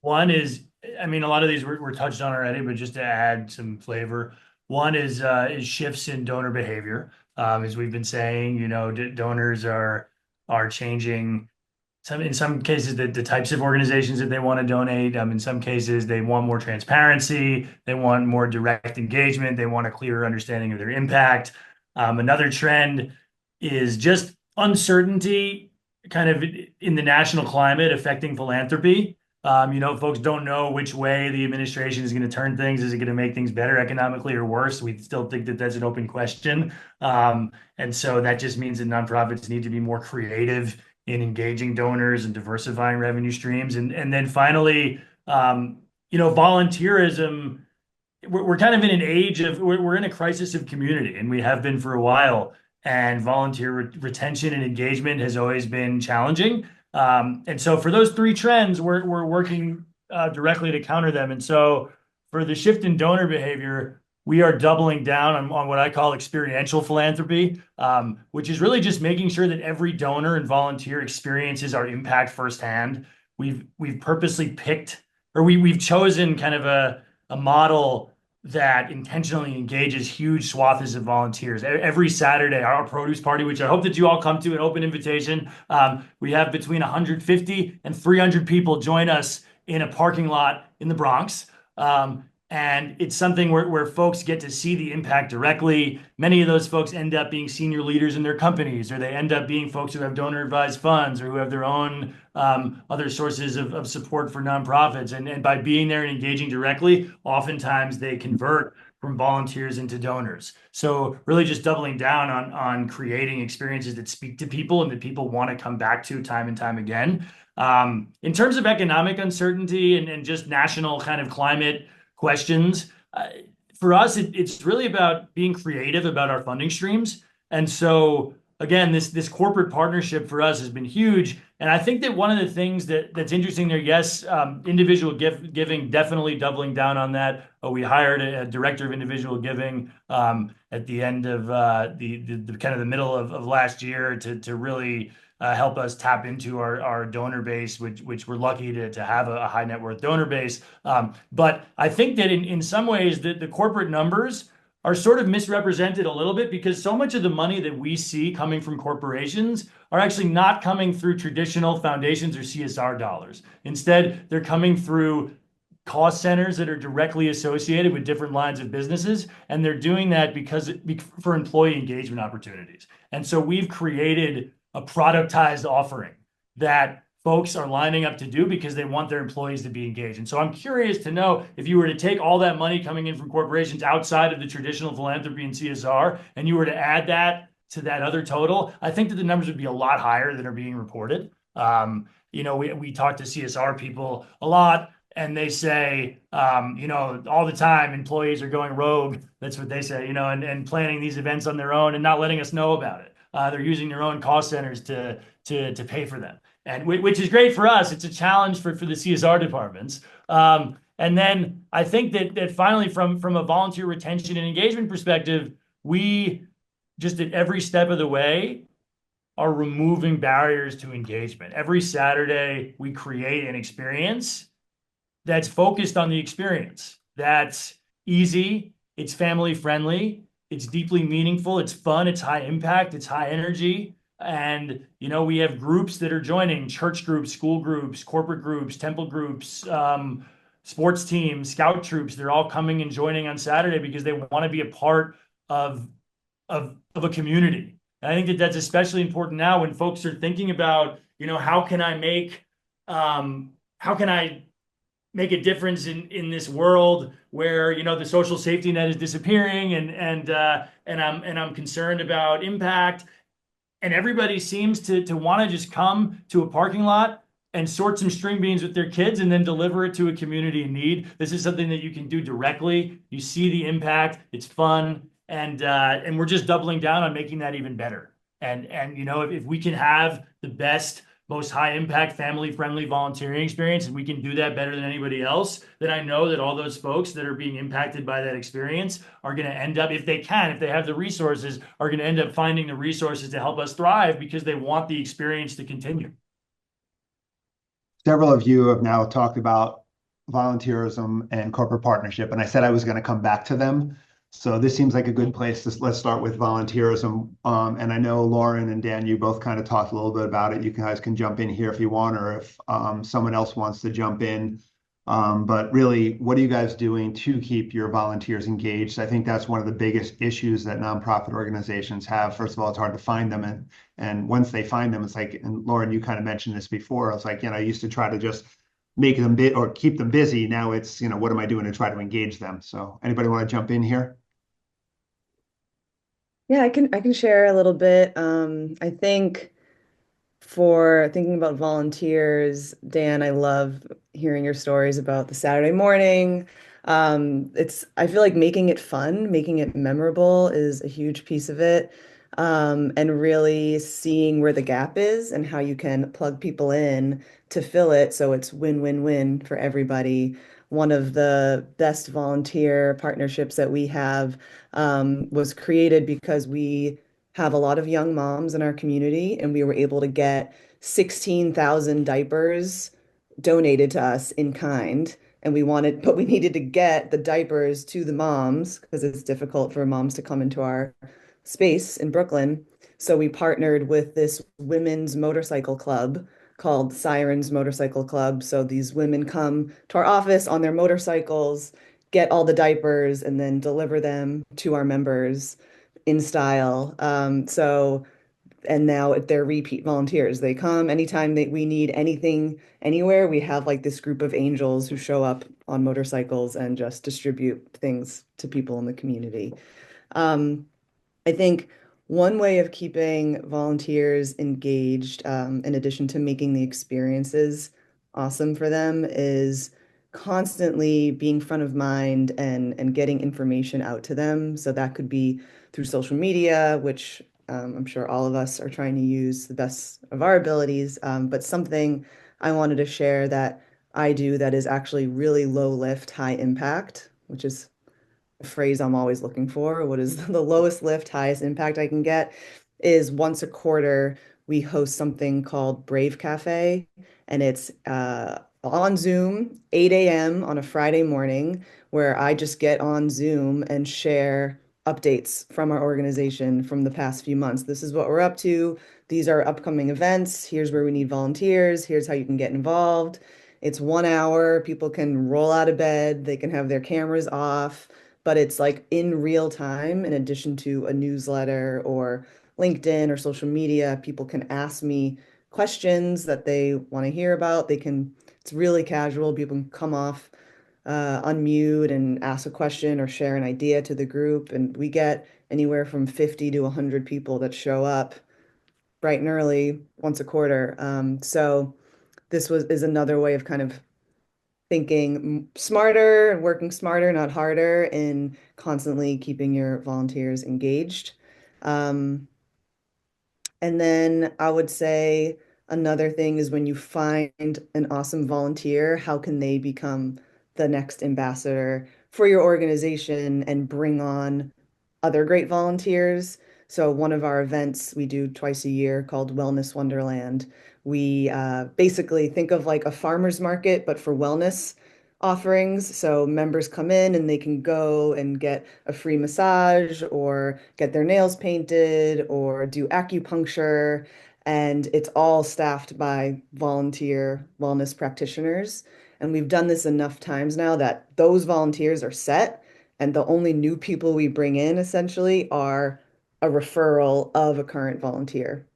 One is, a lot of these were touched on already, but just to add some flavor. One is shifts in donor behavior. As we've been saying, donors are changing. In some cases, the types of organizations that they want to donate. In some cases, they want more transparency. They want more direct engagement. They want a clearer understanding of their impact. Another trend is just uncertainty kind of in the national climate affecting philanthropy. Folks don't know which way the administration is going to turn things. Is it going to make things better economically or worse? We still think that that's an open question. And so that just means that nonprofits need to be more creative in engaging donors and diversifying revenue streams. And then finally, volunteerism, we're kind of in an age of, we're in a crisis of community, and we have been for a while. And volunteer retention and engagement has always been challenging. And so for those three trends, we're working directly to counter them. And so for the shift in donor behavior, we are doubling down on what I call experiential philanthropy, which is really just making sure that every donor and volunteer experiences our impact firsthand. We've purposely picked, or we've chosen kind of a model that intentionally engages huge swaths of volunteers. Every Saturday, our produce party, which I hope that you all come to, an open invitation, we have between 150 and 300 people join us in a parking lot in the Bronx. And it's something where folks get to see the impact directly. Many of those folks end up being senior leaders in their companies, or they end up being folks who have donor advised funds, or who have their own other sources of support for nonprofits. And by being there and engaging directly, oftentimes they convert from volunteers into donors. So really just doubling down on creating experiences that speak to people and that people want to come back to time and time again. In terms of economic uncertainty and just national kind of climate questions, for us, it's really about being creative about our funding streams. And so again, this corporate partnership for us has been huge. And I think that one of the things that's interesting there, yes, individual giving, definitely doubling down on that. We hired a director of individual giving at the end of the kind of the middle of last year to really help us tap into our donor base, which we're lucky to have a high net worth donor base. But I think that in some ways the corporate numbers are sort of misrepresented a little bit, because so much of the money that we see coming from corporations are actually not coming through traditional foundations or CSR dollars. Instead, they're coming through cost centers that are directly associated with different lines of businesses. And they're doing that for employee engagement opportunities. And so we've created a productized offering that folks are lining up to do because they want their employees to be engaged. And so I'm curious to know, if you were to take all that money coming in from corporations outside of the traditional philanthropy and CSR, and you were to add that to that other total, I think that the numbers would be a lot higher than are being reported. We talk to CSR people a lot, and they say, all the time, employees are going rogue. That's what they say, and planning these events on their own and not letting us know about it. They're using their own cost centers to pay for them, and which is great for us. It's a challenge for the CSR departments. And then I think that finally, from a volunteer retention and engagement perspective, we just at every step of the way are removing barriers to engagement. Every Saturday, we create an experience that's focused on the experience. That's easy, it's family friendly, it's deeply meaningful, it's fun, it's high impact, it's high energy. And, we have groups that are joining: church groups, school groups, corporate groups, temple groups, sports teams, scout troops. They're all coming and joining on Saturday because they want to be a part of a community. And I think that that's especially important now when folks are thinking about, how can I make a difference in this world where the social safety net is disappearing, and I'm concerned about impact. And everybody seems to want to just come to a parking lot and sort some string beans with their kids and then deliver it to a community in need. This is something that you can do directly. You see the impact. It's fun, and we're just doubling down on making that even better. And if we can have the best, most high impact, family friendly volunteering experience, and we can do that better than anybody else, then I know that all those folks that are being impacted by that experience are going to end up, if they have the resources, are going to end up finding the resources to help us thrive because they want the experience to continue. Several of you have now talked about volunteerism and corporate partnership, and I said I was going to come back to them. So this seems like a good place let's start with volunteerism. And I know Lauren and Dan, you both kind of talked a little bit about it. You guys can jump in here if you want, or if someone else wants to jump in. But really, what are you guys doing to keep your volunteers engaged? I think that's one of the biggest issues that nonprofit organizations have. First of all, it's hard to find them, and once they find them, it's like, and Lauren, you kind of mentioned this before. It's like, I used to try to just make them bit or keep them busy. Now it's, what am I doing to try to engage them? So anybody want to jump in here? Yeah, I can share a little bit. I think for thinking about volunteers, Dan, I love hearing your stories about the Saturday morning. I feel like making it fun, making it memorable is a huge piece of it. And really seeing where the gap is and how you can plug people in to fill it so it's win-win-win for everybody. One of the best volunteer partnerships that we have was created because we have a lot of young moms in our community, and we were able to get 16,000 diapers donated to us in kind. But we needed to get the diapers to the moms because it's difficult for moms to come into our space in Brooklyn. So we partnered with this women's motorcycle club called Sirens Motorcycle Club. So these women come to our office on their motorcycles, get all the diapers, and then deliver them to our members in style. And now they're repeat volunteers. They come anytime that we need anything anywhere. We have like this group of angels who show up on motorcycles and just distribute things to people in the community. I think one way of keeping volunteers engaged, in addition to making the experiences awesome for them, is constantly being front of mind and getting information out to them. So that could be through social media, which I'm sure all of us are trying to use the best of our abilities. But something I wanted to share that I do that is actually really low lift, high impact, which is a phrase I'm always looking for. What is the lowest lift, highest impact I can get is once a quarter, we host something called Brave Cafe, and it's on Zoom, 8 a.m. on a Friday morning, where I just get on Zoom and share updates from our organization from the past few months. This is what we're up to. These are upcoming events. Here's where we need volunteers. Here's how you can get involved. It's 1 hour. People can roll out of bed. They can have their cameras off, but it's like in real time, in addition to a newsletter or LinkedIn or social media. People can ask me questions that they want to hear about. It's really casual. People can come off, unmute and ask a question or share an idea to the group. And we get anywhere from 50 to 100 people that show up bright and early once a quarter. So this is another way of kind of thinking smarter and working smarter, not harder, in constantly keeping your volunteers engaged. And then I would say another thing is when you find an awesome volunteer, how can they become the next ambassador for your organization and bring on other great volunteers? So one of our events we do twice a year called Wellness Wonderland. We basically think of like a farmer's market, but for wellness offerings. So members come in and they can go and get a free massage or get their nails painted or do acupuncture. And it's all staffed by volunteer wellness practitioners. And we've done this enough times now that those volunteers are set. And the only new people we bring in essentially are a referral of a current volunteer.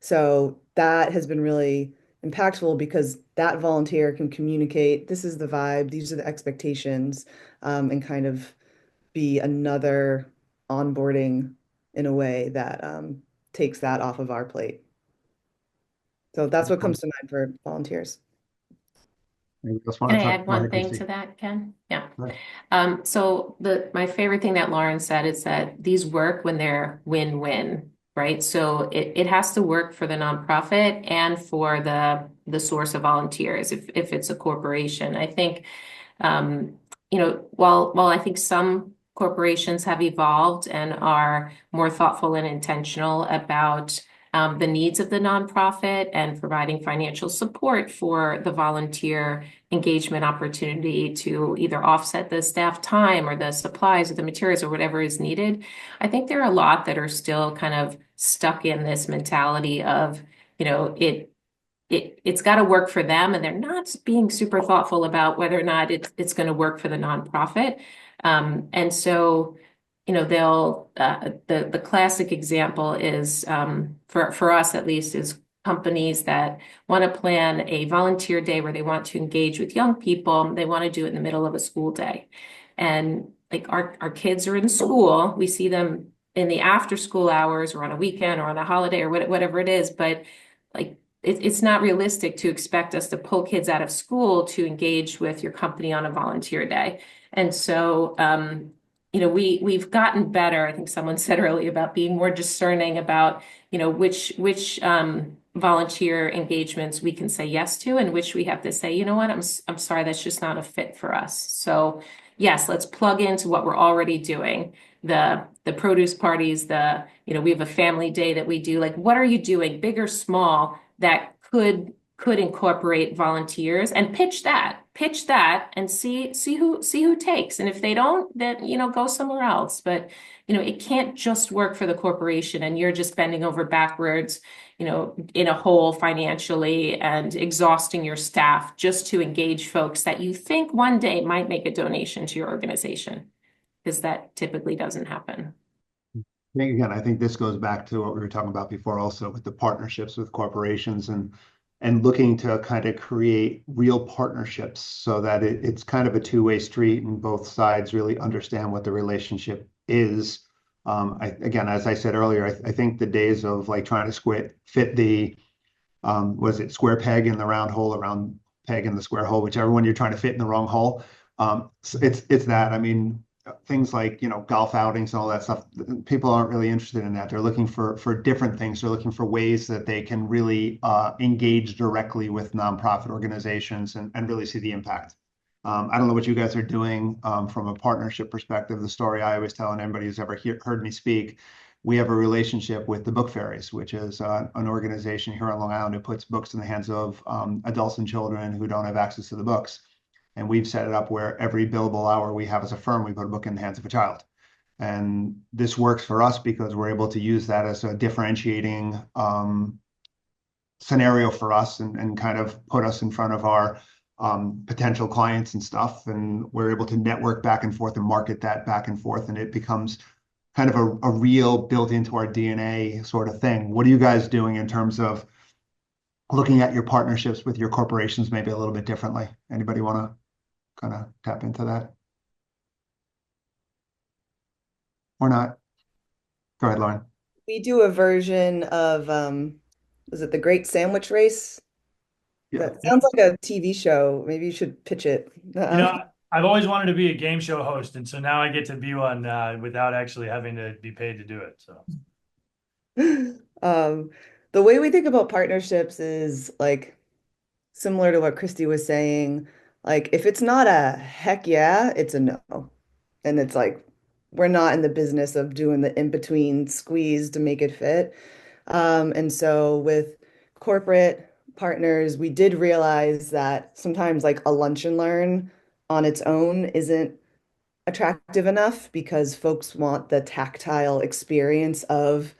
So that has been really impactful because that volunteer can communicate, this is the vibe, these are the expectations, and kind of be another onboarding in a way that takes that off of our plate. So that's what comes to mind for volunteers. Maybe else Can want I to talk add more, one thing Christie? to that, Ken? Yeah. Right. So my favorite thing that Lauren said is that these work when they're win-win, right? So it has to work for the nonprofit and for the source of volunteers if it's a corporation. I think while I think some corporations have evolved and are more thoughtful and intentional about the needs of the nonprofit and providing financial support for the volunteer engagement opportunity to either offset the staff time or the supplies or the materials or whatever is needed. I think there are a lot that are still kind of stuck in this mentality of, it's got to work for them, and they're not being super thoughtful about whether or not it's going to work for the nonprofit. And so, they'll the classic example is for us at least is companies that want to plan a volunteer day where they want to engage with young people. They want to do it in the middle of a school day, and like our kids are in school. We see them in the after school hours or on a weekend or on a holiday or whatever it is, but like it's not realistic to expect us to pull kids out of school to engage with your company on a volunteer day. And so, we've gotten better. I think someone said earlier about being more discerning about, which volunteer engagements we can say yes to, and which we have to say, you know what, I'm sorry, that's just not a fit for us. So yes, let's plug into what we're already doing. The produce parties, we have a family day that we do. Like, what are you doing, big or small, that could incorporate volunteers, and pitch that and see who takes. And if they don't, then, go somewhere else. But, it can't just work for the corporation and you're just bending over backwards, in a hole financially and exhausting your staff just to engage folks that you think one day might make a donation to your organization, because that typically doesn't happen. Again, I think this goes back to what we were talking about before also with the partnerships with corporations and looking to kind of create real partnerships so that it's kind of a two-way street and both sides really understand what the relationship is. Again, as I said earlier, I think the days of like trying to fit the was it square peg in the round hole, or round peg in the square hole, whichever one you're trying to fit in the wrong hole. It's that. I mean, things like, golf outings and all that stuff, people aren't really interested in that. They're looking for different things. They're looking for ways that they can really engage directly with nonprofit organizations and really see the impact. I don't know what you guys are doing from a partnership perspective. The story I always tell, and anybody who's ever heard me speak, we have a relationship with the Book Fairies, which is an organization here on Long Island who puts books in the hands of adults and children who don't have access to the books. And we've set it up where every billable hour we have as a firm, we put a book in the hands of a child. And this works for us because we're able to use that as a differentiating scenario for us and kind of put us in front of our potential clients and stuff. And we're able to network back and forth and market that back and forth. And it becomes kind of a real built into our DNA sort of thing. What are you guys doing in terms of looking at your partnerships with your corporations maybe a little bit differently? Anybody want to kind of tap into that? Or not? Go ahead, Lauren. We do a version of, was it the Great Sandwich Race? Yeah. That sounds like a TV show. Maybe you should pitch it. I've always wanted to be a game show host, and so now I get to be one without actually having to be paid to do it. So, the way we think about partnerships is like similar to what Christie was saying. Like, if it's not a heck yeah, it's a no. And it's like, we're not in the business of doing the in-between squeeze to make it fit. And so with corporate partners, we did realize that sometimes like a lunch and learn on its own isn't attractive enough because folks want the tactile experience of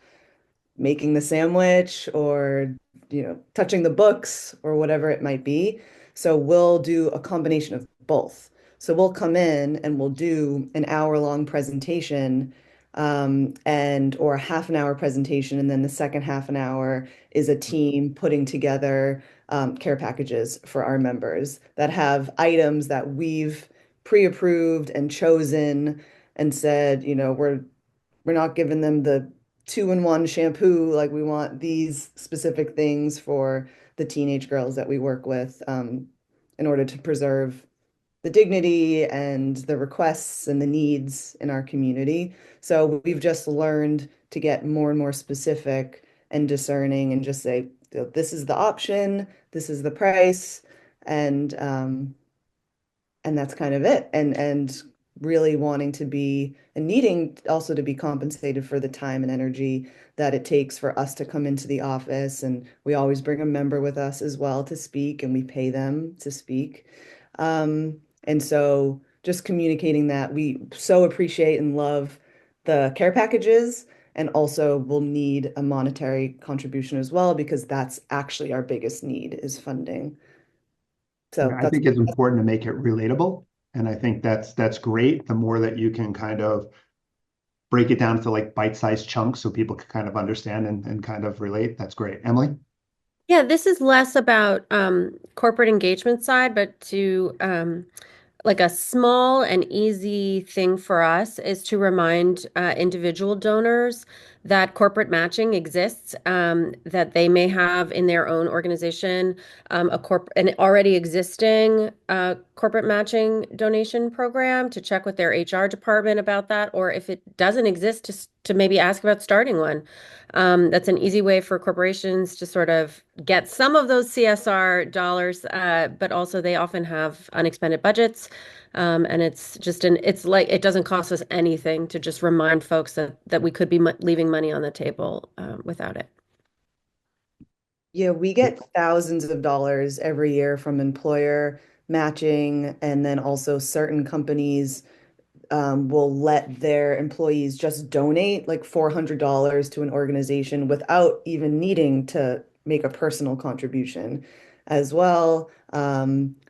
making the sandwich or, touching the books or whatever it might be. So we'll do a combination of both. So we'll come in and we'll do an hour-long presentation, or a half an hour presentation, and then the second half an hour is a team putting together care packages for our members that have items that we've pre-approved and chosen and said, we're not giving them the two-in-one shampoo. Like, we want these specific things for the teenage girls that we work with, in order to preserve the dignity and the requests and the needs in our community. So we've just learned to get more and more specific and discerning and just say, this is the option, this is the price, and that's kind of it. And really wanting to be and needing also to be compensated for the time and energy that it takes for us to come into the office. And we always bring a member with us as well to speak, and we pay them to speak. And so just communicating that we so appreciate and love the care packages and also we'll need a monetary contribution as well, because that's actually our biggest need is funding. So I that's think it's important to make it relatable. And I think that's great. The more that you can kind of break it down to like bite-sized chunks so people can kind of understand and kind of relate, that's great. Emily? Yeah, this is less about corporate engagement side, but to like a small and easy thing for us is to remind individual donors that corporate matching exists, that they may have in their own organization an already existing corporate matching donation program, to check with their HR department about that, or if it doesn't exist, to maybe ask about starting one. That's an easy way for corporations to sort of get some of those CSR dollars, but also they often have unexpended budgets. And it's like, it doesn't cost us anything to just remind folks that we could be leaving money on the table without it. Yeah, we get thousands of dollars every year from employer matching, and then also certain companies will let their employees just donate like $400 to an organization without even needing to make a personal contribution as well.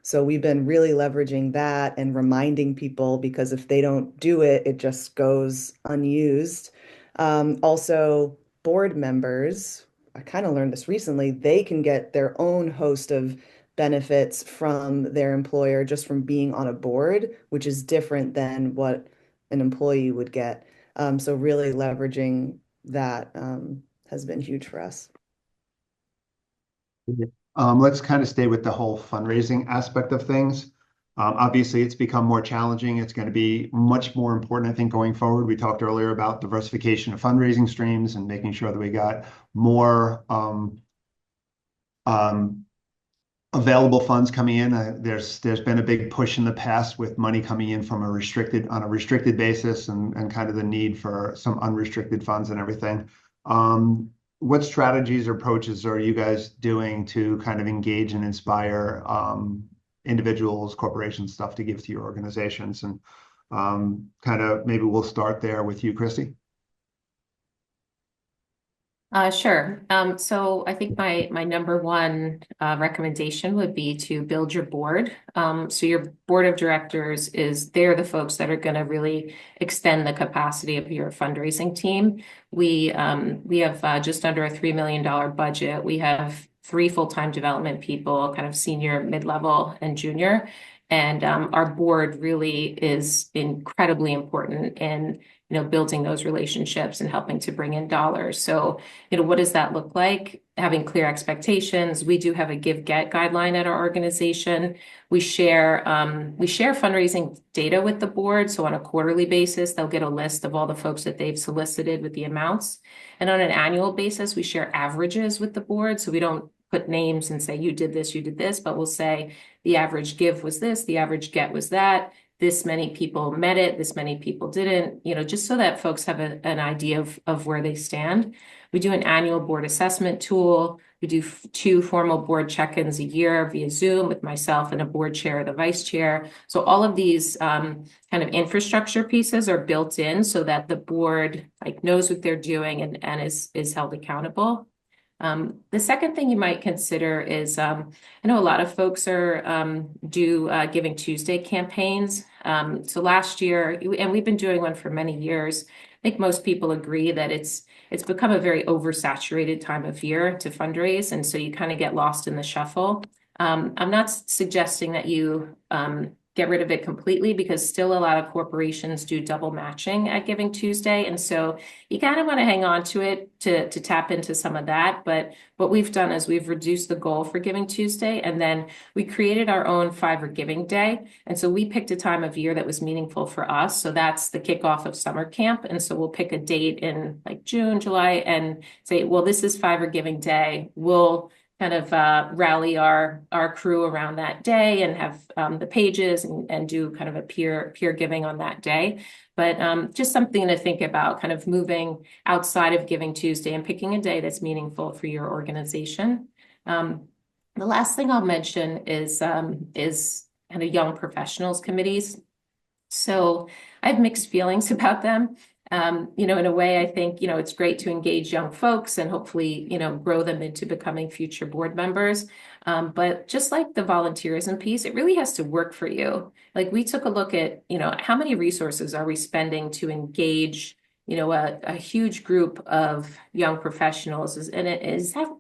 So we've been really leveraging that and reminding people, because if they don't do it, it just goes unused. Also, board members, I kind of learned this recently, they can get their own host of benefits from their employer just from being on a board, which is different than what an employee would get. So really leveraging that has been huge for us. Let's kind of stay with the whole fundraising aspect of things. Obviously, it's become more challenging. It's going to be much more important, I think, going forward. We talked earlier about diversification of fundraising streams and making sure that we got more available funds coming in. There's been a big push in the past with money coming in from on a restricted basis, and kind of the need for some unrestricted funds and everything. What strategies or approaches are you guys doing to kind of engage and inspire individuals, corporations, stuff to give to your organizations? And kind of maybe we'll start there with you, Christie. Sure. So I think my number one recommendation would be to build your board. So your board of directors they're the folks that are going to really extend the capacity of your fundraising team. We have just under a $3 million budget. We have 3 full-time development people, kind of senior, mid-level, and junior. And our board really is incredibly important in building those relationships and helping to bring in dollars. So, what does that look like? Having clear expectations. We do have a give-get guideline at our organization. We share fundraising data with the board. So on a quarterly basis, they'll get a list of all the folks that they've solicited with the amounts. And on an annual basis, we share averages with the board. So we don't put names and say, you did this, but we'll say the average give was this, the average get was that. This many people met it, this many people didn't, just so that folks have an idea of where they stand. We do an annual board assessment tool. We do 2 formal board check-ins a year via Zoom with myself and a board chair or the vice chair. So all of these kind of infrastructure pieces are built in so that the board knows what they're doing and is held accountable. The second thing you might consider is, I know a lot of folks do Giving Tuesday campaigns. So last year, and we've been doing one for many years, I think most people agree that it's become a very oversaturated time of year to fundraise. And so you kind of get lost in the shuffle. I'm not suggesting that you get rid of it completely, because still a lot of corporations do double matching at Giving Tuesday. And so you kind of want to hang on to it to tap into some of that. But what we've done is we've reduced the goal for Giving Tuesday, and then we created our own Fiverr Giving Day. And so we picked a time of year that was meaningful for us. So that's the kickoff of summer camp. And so we'll pick a date in June, July, and say, well, this is Fiverr Giving Day. We'll kind of rally our crew around that day and have the pages and do kind of a peer giving on that day. But just something to think about, kind of moving outside of Giving Tuesday and picking a day that's meaningful for your organization. The last thing I'll mention is kind of young professionals committees. So I have mixed feelings about them. In a way, I think, it's great to engage young folks and hopefully, grow them into becoming future board members. But just like the volunteerism piece, it really has to work for you. Like we took a look at, how many resources are we spending to engage, a huge group of young professionals,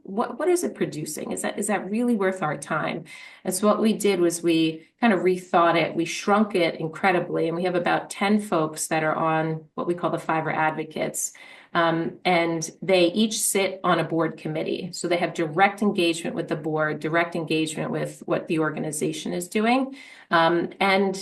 what is it producing? Is that really worth our time? And so what we did was we kind of rethought it. We shrunk it incredibly, and we have about 10 folks that are on what we call the Fiverr Advocates. And they each sit on a board committee. So they have direct engagement with the board, direct engagement with what the organization is doing. Then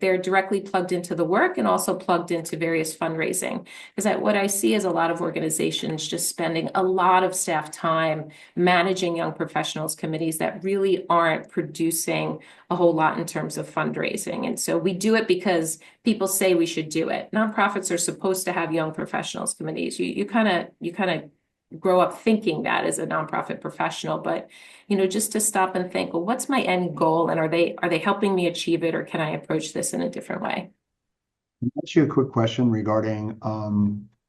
they're directly plugged into the work and also plugged into various fundraising. Because what I see is a lot of organizations just spending a lot of staff time managing young professionals committees that really aren't producing a whole lot in terms of fundraising. And so we do it because people say we should do it. Nonprofits are supposed to have young professionals committees. You kind of grow up thinking that as a nonprofit professional, but just to stop and think, well, what's my end goal, and are they helping me achieve it, or can I approach this in a different way? I'll ask you a quick question regarding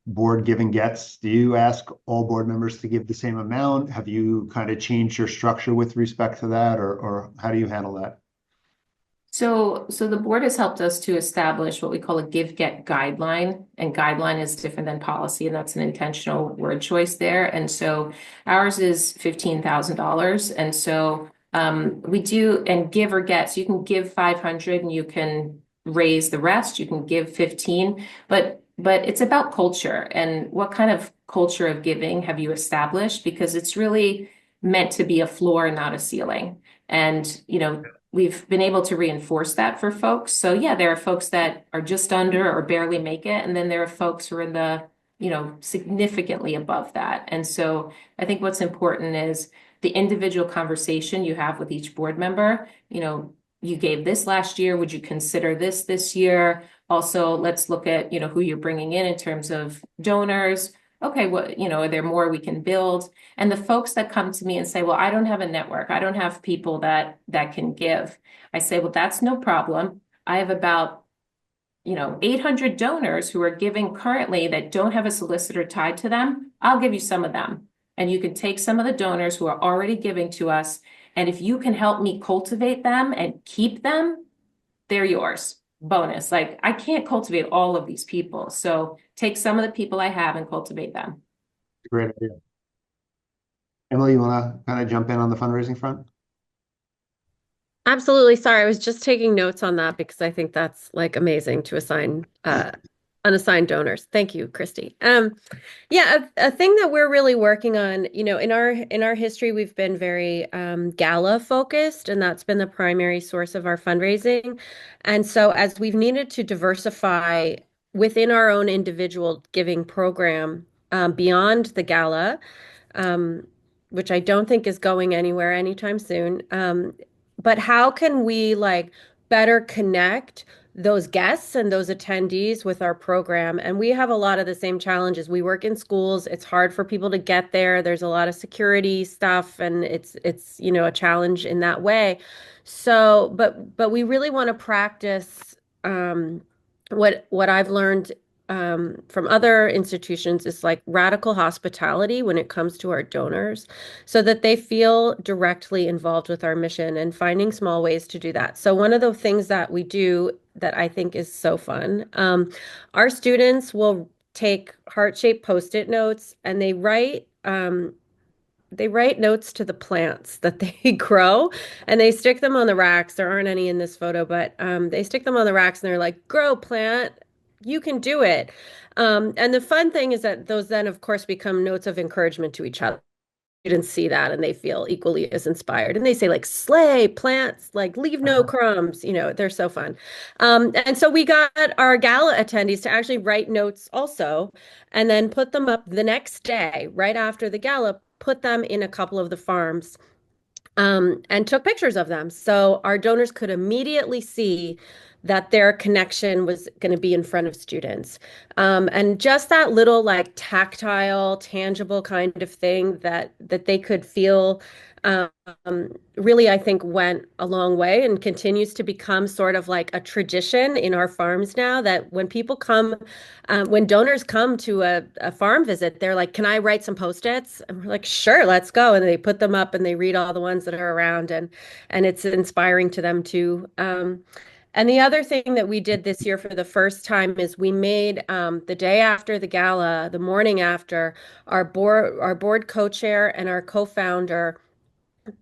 board giving gets. Do you ask all board members to give the same amount? Have you kind of changed your structure with respect to that, or how do you handle that? So the board has helped us to establish what we call a give-get guideline, and guideline is different than policy, and that's an intentional word choice there. And so ours is $15,000, and so we do, and give or get. So you can give 500, and you can raise the rest. You can give 15, but it's about culture and what kind of culture of giving have you established, because it's really meant to be a floor and not a ceiling. And we've been able to reinforce that for folks. So yeah, there are folks that are just under or barely make it. And then there are folks who are in the, significantly above that. And so I think what's important is the individual conversation you have with each board member. You gave this last year. Would you consider this year? Also, let's look at, who you're bringing in terms of donors. Okay, are there more we can build? And the folks that come to me and say, well, I don't have a network, I don't have people that can give. I say, well, that's no problem. I have about, 800 donors who are giving currently that don't have a solicitor tied to them. I'll give you some of them. And you can take some of the donors who are already giving to us. And if you can help me cultivate them and keep them, they're yours. Bonus. Like, I can't cultivate all of these people. So take some of the people I have and cultivate them. Great idea. Emily, you want to kind of jump in on the fundraising front? Absolutely. Sorry, I was just taking notes on that because I think that's like amazing to assign unassigned donors. Thank you, Christie. Yeah, a thing that we're really working on, in our history, we've been very gala focused, and that's been the primary source of our fundraising. And so as we've needed to diversify within our own individual giving program beyond the gala, which I don't think is going anywhere anytime soon. But how can we better connect those guests and those attendees with our program? And we have a lot of the same challenges. We work in schools. It's hard for people to get there. There's a lot of security stuff, and it's a challenge in that way. So, but we really want to practice what I've learned from other institutions is radical hospitality when it comes to our donors, so that they feel directly involved with our mission, and finding small ways to do that. So one of the things that we do that I think is so fun, our students will take heart-shaped Post-it notes, and they write notes to the plants that they grow, and they stick them on the racks. There aren't any in this photo, but they stick them on the racks, and they're like, grow plant, you can do it. And the fun thing is that those then, of course, become notes of encouragement to each other. Students see that and they feel equally as inspired. And they say slay, plants, leave no crumbs. They're so fun. And so we got our gala attendees to actually write notes also, and then put them up the next day, right after the gala, put them in a couple of the farms, and took pictures of them. So our donors could immediately see that their connection was going to be in front of students. And just that little like tactile, tangible kind of thing that they could feel really, I think, went a long way and continues to become sort of like a tradition in our farms now, that when people come, when donors come to a farm visit, they're like, can I write some post-its? And we're like, sure, let's go. And they put them up and they read all the ones that are around, and it's inspiring to them too. And the other thing that we did this year for the first time is we made the day after the gala, the morning after, our board co-chair and our co-founder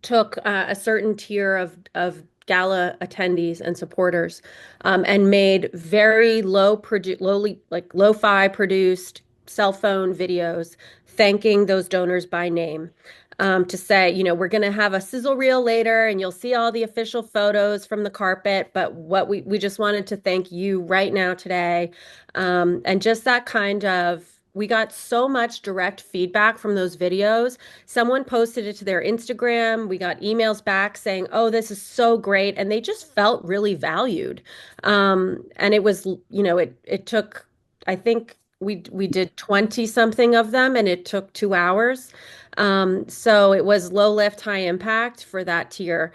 took a certain tier of gala attendees and supporters, and made very lo-fi produced cell phone videos thanking those donors by name. To say, we're going to have a sizzle reel later and you'll see all the official photos from the carpet, but what we just wanted to thank you right now today. And just that kind of, we got so much direct feedback from those videos. Someone posted it to their Instagram. We got emails back saying, oh, this is so great. And they just felt really valued. And it was, it took, I think we did 20 something of them and it took 2 hours. So it was low lift, high impact for that tier.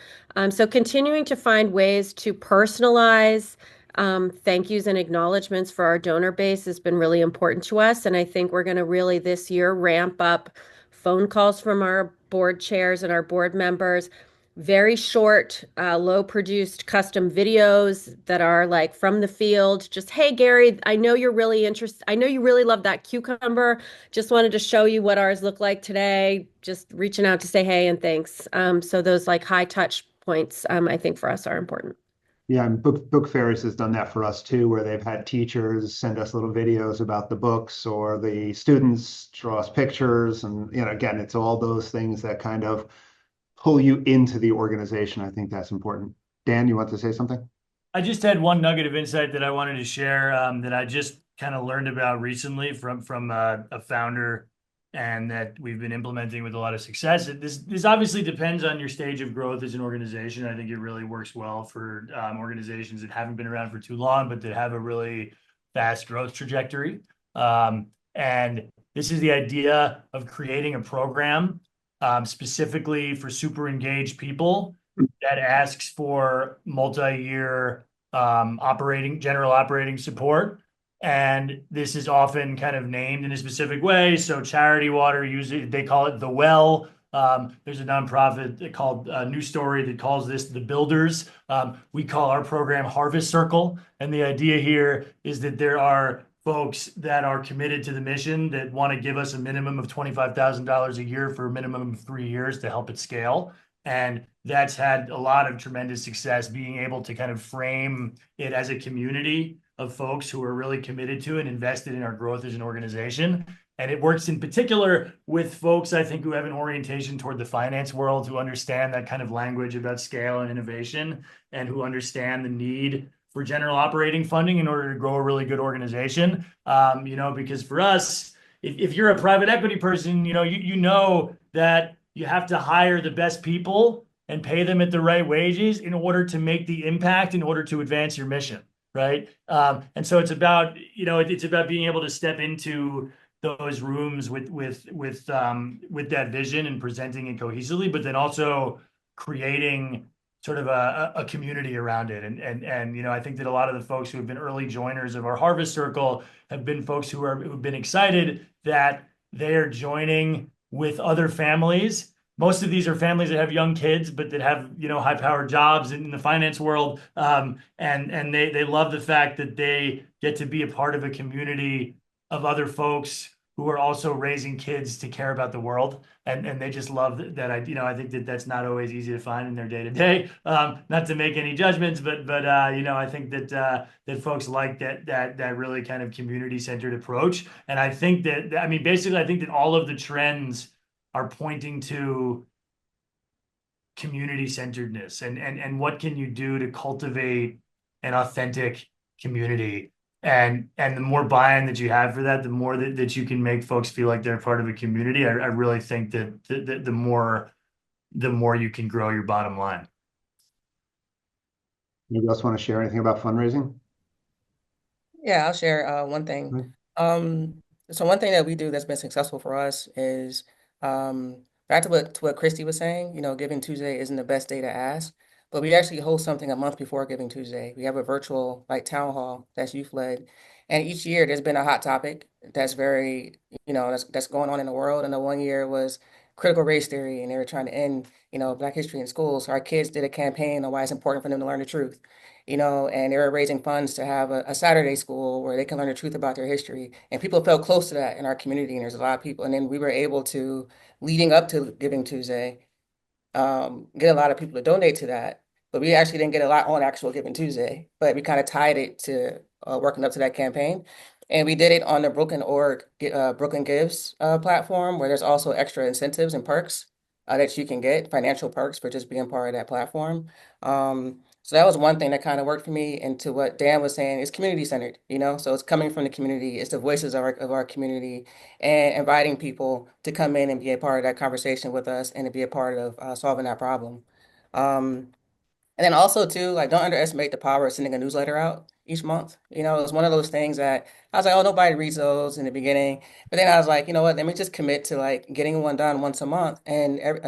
So continuing to find ways to personalize thank yous and acknowledgments for our donor base has been really important to us. And I think we're going to really this year ramp up phone calls from our board chairs and our board members, very short, low produced custom videos that are like from the field. Just, hey, Gary, I know you're really interested. I know you really love that cucumber. Just wanted to show you what ours look like today. Just reaching out to say hey and thanks. So those like high touch points, I think for us are important. Yeah, and Book Fairies has done that for us too, where they've had teachers send us little videos about the books, or the students draw us pictures. And, again, it's all those things that kind of pull you into the organization. I think that's important. Dan, you want to say something? I just had one nugget of insight that I wanted to share, that I just kind of learned about recently from a founder, and that we've been implementing with a lot of success. This obviously depends on your stage of growth as an organization. I think it really works well for organizations that haven't been around for too long, but that have a really fast growth trajectory. And this is the idea of creating a program specifically for super engaged people that asks for multi-year general operating support. And this is often kind of named in a specific way. So Charity Water, usually they call it the well. There's a nonprofit called New Story that calls this the Builders. We call our program Harvest Circle. And the idea here is that there are folks that are committed to the mission that want to give us a minimum of $25,000 a year for a minimum of 3 years to help it scale. And that's had a lot of tremendous success, being able to kind of frame it as a community of folks who are really committed to and invested in our growth as an organization. And it works in particular with folks, I think, who have an orientation toward the finance world, who understand that kind of language about scale and innovation, and who understand the need for general operating funding in order to grow a really good organization. Because for us, if you're a private equity person, you know that you have to hire the best people and pay them at the right wages in order to make the impact, in order to advance your mission, right? And so it's about being able to step into those rooms with that vision and presenting it cohesively, but then also creating sort of a community around it. And I think that a lot of the folks who have been early joiners of our Harvest Circle have been folks who've been excited that they are joining with other families. Most of these are families that have young kids, but that have, high-powered jobs in the finance world. And they love the fact that they get to be a part of a community of other folks who are also raising kids to care about the world. And they just love that. I think that that's not always easy to find in their day-to-day. Not to make any judgments, but I think that folks like that really kind of community-centered approach. And I think basically, I think that all of the trends are pointing to community-centeredness and what can you do to cultivate an authentic community. And the more buy-in that you have for that, the more that you can make folks feel like they're part of a community. I really think that the more you can grow your bottom line. Anybody else want to share anything about fundraising? Yeah, I'll share one thing. Okay. So one thing that we do that's been successful for us is back to what Christie was saying, Giving Tuesday isn't the best day to ask, but we actually host something a month before Giving Tuesday. We have a virtual like town hall that's youth led. And each year there's been a hot topic that's very, that's going on in the world. And the one year was critical race theory, and they were trying to end, Black history in schools. So our kids did a campaign on why it's important for them to learn the truth, and they were raising funds to have a Saturday school where they can learn the truth about their history. And people felt close to that in our community, and there's a lot of people. And then we were able to, leading up to Giving Tuesday, get a lot of people to donate to that. But we actually didn't get a lot on actual Giving Tuesday, but we kind of tied it to working up to that campaign. And we did it on the Brooklyn Gives platform, where there's also extra incentives and perks that you can get, financial perks for just being part of that platform. So that was one thing that kind of worked for me. And to what Dan was saying, it's community centered, so it's coming from the community, it's the voices of our community, and inviting people to come in and be a part of that conversation with us and to be a part of solving that problem. Um, and then also too, like, don't underestimate the power of sending a newsletter out each month. It's one of those things that I was like, oh, nobody reads those in the beginning. But then I was like, you know what, let me just commit to like getting one done once a month. And every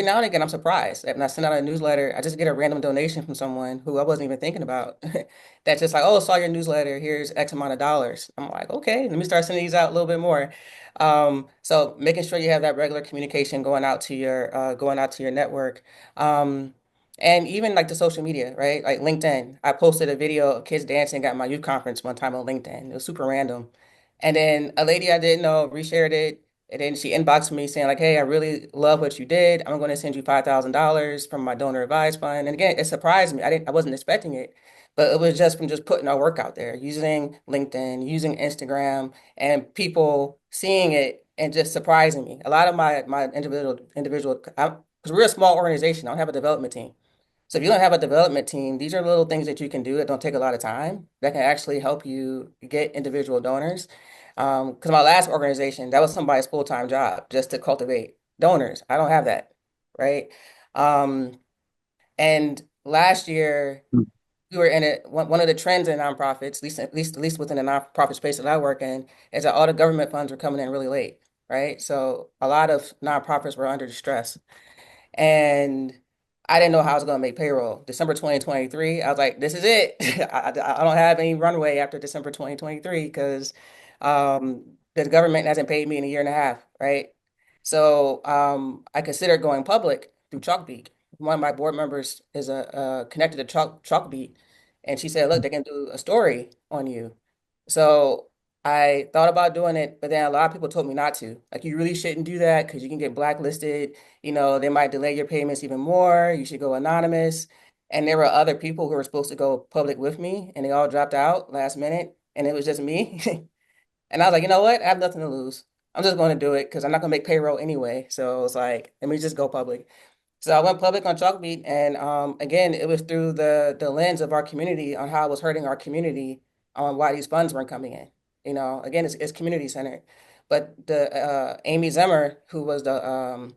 now and again, I'm surprised that when I send out a newsletter, I just get a random donation from someone who I wasn't even thinking about. That's just like, oh, saw your newsletter, here's X amount of dollars. I'm like, okay, let me start sending these out a little bit more. So making sure you have that regular communication going out to your network. And even like the social media, right? Like LinkedIn. I posted a video of kids dancing at my youth conference one time on LinkedIn. It was super random. And then a lady I didn't know reshared it. And then she inboxed me saying, like, hey, I really love what you did. I'm going to send you $5,000 from my donor advised fund. And again, it surprised me. I wasn't expecting it. But it was just from just putting our work out there, using LinkedIn, using Instagram, and people seeing it and just surprising me. A lot of my individual, because we're a small organization, I don't have a development team. So if you don't have a development team, these are little things that you can do that don't take a lot of time that can actually help you get individual donors. Because my last organization, that was somebody's full-time job just to cultivate donors. I don't have that, right? Um, and last year we were in one of the trends in nonprofits, at least within the nonprofit space that I work in, is that all the government funds were coming in really late, right? So a lot of nonprofits were under distress. And I didn't know how I was going to make payroll. December 2023, I was like, this is it. I don't have any runway after December 2023 because the government hasn't paid me in a year and a half, right? So I considered going public through Chalkbeat. One of my board members is connected to Chalkbeat, and she said, look, they can do a story on you. So I thought about doing it, but then a lot of people told me not to. Like, you really shouldn't do that because you can get blacklisted. They might delay your payments even more. You should go anonymous. And there were other people who were supposed to go public with me, and they all dropped out last minute, and it was just me. And I was like, you know what? I have nothing to lose. I'm just going to do it because I'm not going to make payroll anyway. So it's like, let me just go public. So I went public on Chalkbeat, and again, it was through the lens of our community on how it was hurting our community on why these funds weren't coming in. Again, it's community centered. But the Amy Zemmer, who was the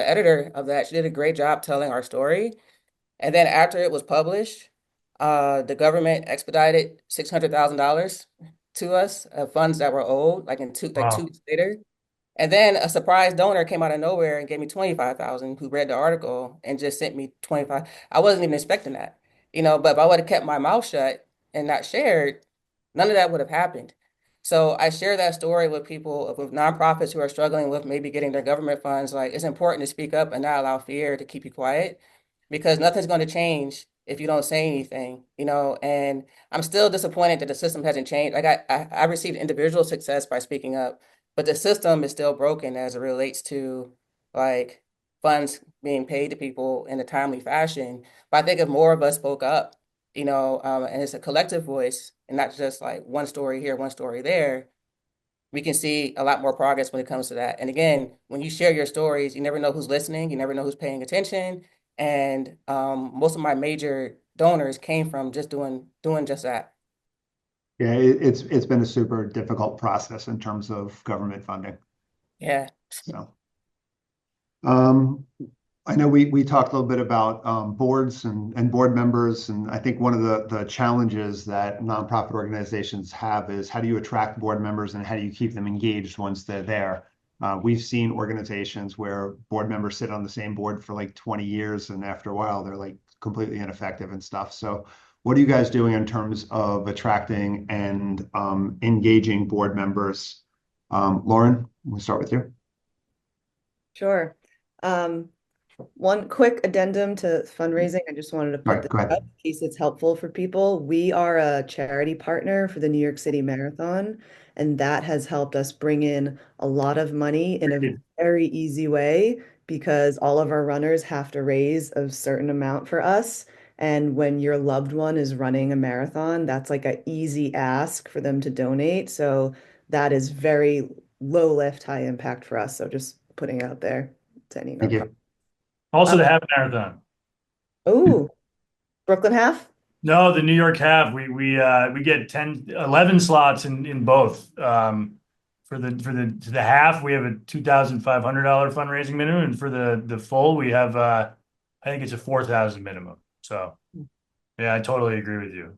editor of that, she did a great job telling our story. And then after it was published, the government expedited $600,000 to us of funds that were owed, like two Wow. weeks later. And then a surprise donor came out of nowhere and gave me 25,000, who read the article and just sent me 25. I wasn't even expecting that, but if I would have kept my mouth shut and not shared, none of that would have happened. So I share that story with people, with nonprofits who are struggling with maybe getting their government funds. Like, it's important to speak up and not allow fear to keep you quiet, because nothing's going to change if you don't say anything, and I'm still disappointed that the system hasn't changed. Like, I received individual success by speaking up, but the system is still broken as it relates to like funds being paid to people in a timely fashion. But I think if more of us spoke up, and it's a collective voice and not just like one story here, one story there, we can see a lot more progress when it comes to that. And again, when you share your stories, you never know who's listening, you never know who's paying attention. And most of my major donors came from just doing just that. Yeah, it's been a super difficult process in terms of government funding. Yeah. So, um, I know we talked a little bit about boards and board members, and I think one of the challenges that nonprofit organizations have is how do you attract board members and how do you keep them engaged once they're there? We've seen organizations where board members sit on the same board for like 20 years, and after a while, they're like completely ineffective and stuff. So, what are you guys doing in terms of attracting and engaging board members? Lauren, we'll start with you. Sure. One quick addendum to fundraising. I just wanted to All put right, this go ahead. up in case it's helpful for people. We are a charity partner for the New York City Marathon, and that has helped us bring in a lot of money in a very easy way because all of our runners have to raise a certain amount for us. And when your loved one is running a marathon, that's like an easy ask for them to donate. So that is very low lift, high impact for us. So just putting it out there to any Thank you. Also, the half marathon. Oh, Brooklyn half? No, the New York half. We get 11 slots in both. For the half, we have a $2,500 fundraising minimum, and for the full, we have I think it's a 4,000 minimum. So, yeah, I totally agree with you.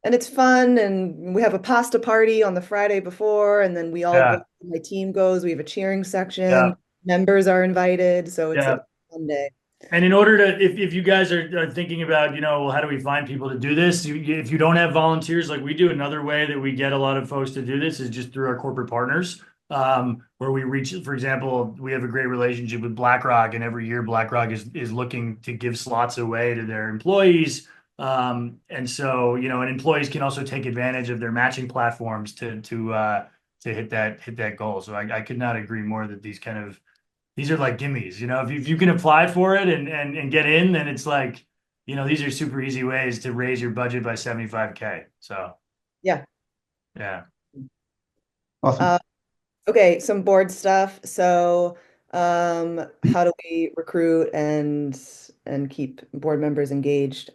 And it's fun, and we have a pasta party on the Friday before, and then we all Yeah, go, my team goes, we have a cheering yeah, section, members are invited, so it's yeah. a fun day. And in order to, if you guys are thinking about, well, how do we find people to do this? If you don't have volunteers like we do, another way that we get a lot of folks to do this is just through our corporate partners, where we reach, for example, we have a great relationship with BlackRock, and every year BlackRock is looking to give slots away to their employees. And so, and employees can also take advantage of their matching platforms to hit that goal. So I could not agree more that these are like gimmies, if you can apply for it and get in, then it's like, these are super easy ways to raise your budget by 75K. So, Yeah. yeah. Awesome. Okay, some board stuff. So, how do we recruit and keep board members engaged?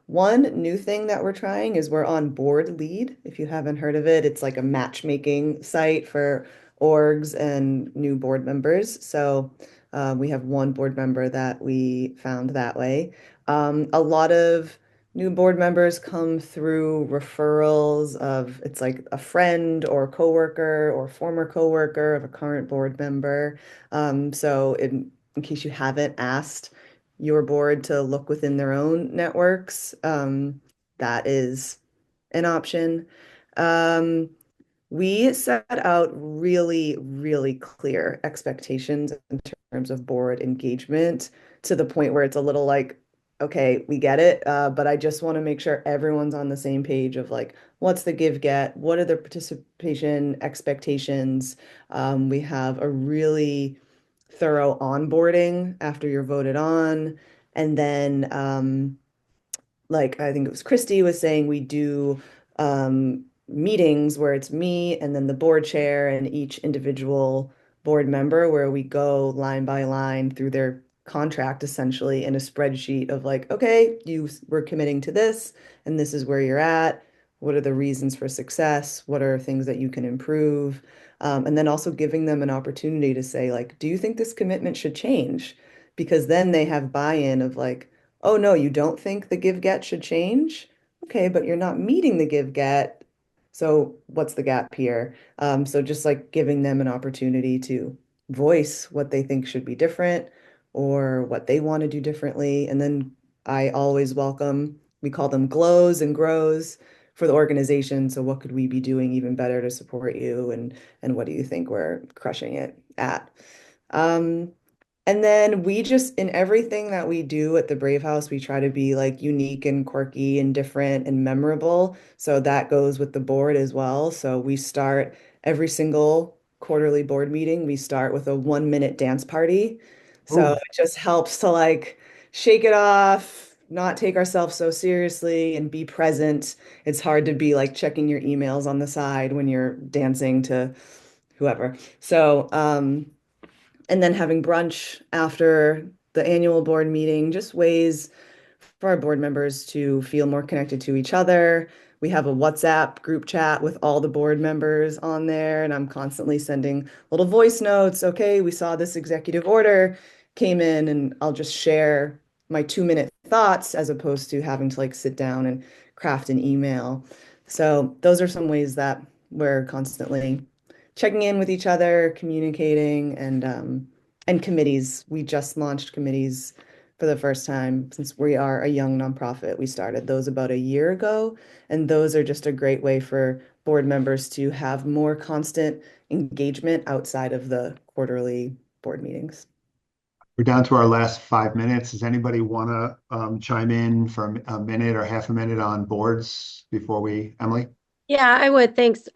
One new thing that we're trying is we're on Board Lead. If you haven't heard of it, it's like a matchmaking site for orgs and new board members. So, we have one board member that we found that way. A lot of new board members come through referrals of it's like a friend or coworker or former coworker of a current board member. So in case you haven't asked your board to look within their own networks, that is an option. Um, we set out really, really clear expectations in terms of board engagement to the point where it's a little like, okay, we get it, but I just want to make sure everyone's on the same page of like, what's the give get? What are the participation expectations? We have a really thorough onboarding after you're voted on. And then like I think it was Christie was saying we do meetings where it's me and then the board chair and each individual board member where we go line by line through their contract essentially in a spreadsheet of like, okay, you were committing to this and this is where you're at. What are the reasons for success? What are things that you can improve? And then also giving them an opportunity to say like, do you think this commitment should change? Because then they have buy-in of like, oh no, you don't think the give get should change? Okay, but you're not meeting the give get. So what's the gap here? So just like giving them an opportunity to voice what they think should be different or what they want to do differently. And then I always welcome, we call them glows and grows for the organization. So what could we be doing even better to support you? And what do you think we're crushing it at? And then we just, in everything that we do at the Brave House, we try to be like unique and quirky and different and memorable. So that goes with the board as well. So we start every single quarterly board meeting, we start with a 1 minute dance party. So Ooh, it just helps to like shake it off, not take ourselves so seriously and be present. It's hard to be like checking your emails on the side when you're dancing to whoever. So, and then having brunch after the annual board meeting, just ways for our board members to feel more connected to each other. We have a WhatsApp group chat with all the board members on there, and I'm constantly sending little voice notes. Okay, we saw this executive order. came in and I'll just share my 2-minute thoughts as opposed to having to like sit down and craft an email. So those are some ways that we're constantly checking in with each other, communicating, and committees. We just launched committees for the first time since we are a young nonprofit. We started those about a year ago, and those are just a great way for board members to have more constant engagement outside of the quarterly board meetings. We're down to our last 5 minutes. Does anybody want to chime in for a minute or half a minute on boards before Emily? Yeah, I would. Thanks.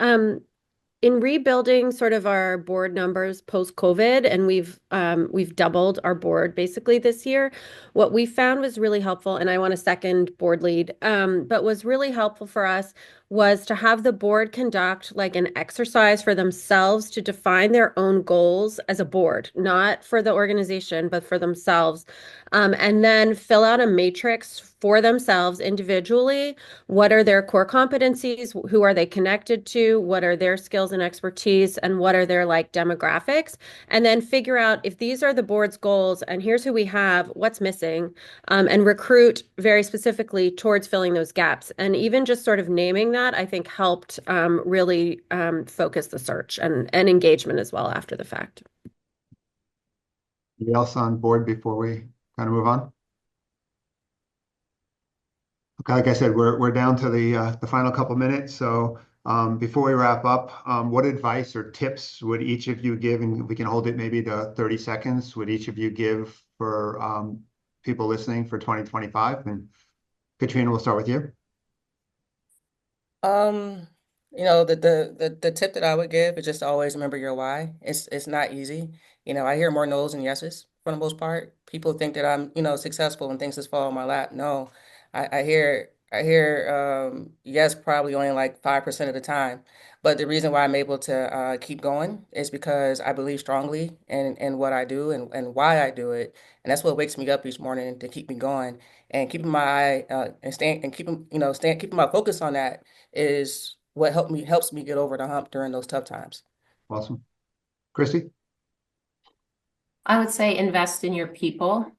In rebuilding sort of our board numbers post-COVID, and we've doubled our board basically this year. What we found was really helpful, and I want to second board lead, but was really helpful for us was to have the board conduct like an exercise for themselves to define their own goals as a board, not for the organization, but for themselves. And then fill out a matrix for themselves individually. What are their core competencies? Who are they connected to? What are their skills and expertise? And what are their like demographics? And then figure out if these are the board's goals and here's who we have, what's missing, and recruit very specifically towards filling those gaps. And even just sort of naming that, I think helped really focus the search and engagement as well after the fact. Anybody else on board before we kind of move on? Okay, like I said, we're down to the final couple minutes. So before we wrap up, what advice or tips would each of you give, and we can hold it maybe to 30 seconds, would each of you give for people listening for 2025? And Katrena, we'll start with you. The tip that I would give is just always remember your why. It's not easy. I hear more no's than yeses for the most part. People think that I'm, successful and things just fall in my lap. No, I hear yes probably only like 5% of the time. But the reason why I'm able to keep going is because I believe strongly in what I do and why I do it. And that's what wakes me up each morning to keep me going and keeping my eye and staying and keeping my focus on that is what helps me get over the hump during those tough times. Awesome. Christie? I would say invest in your people.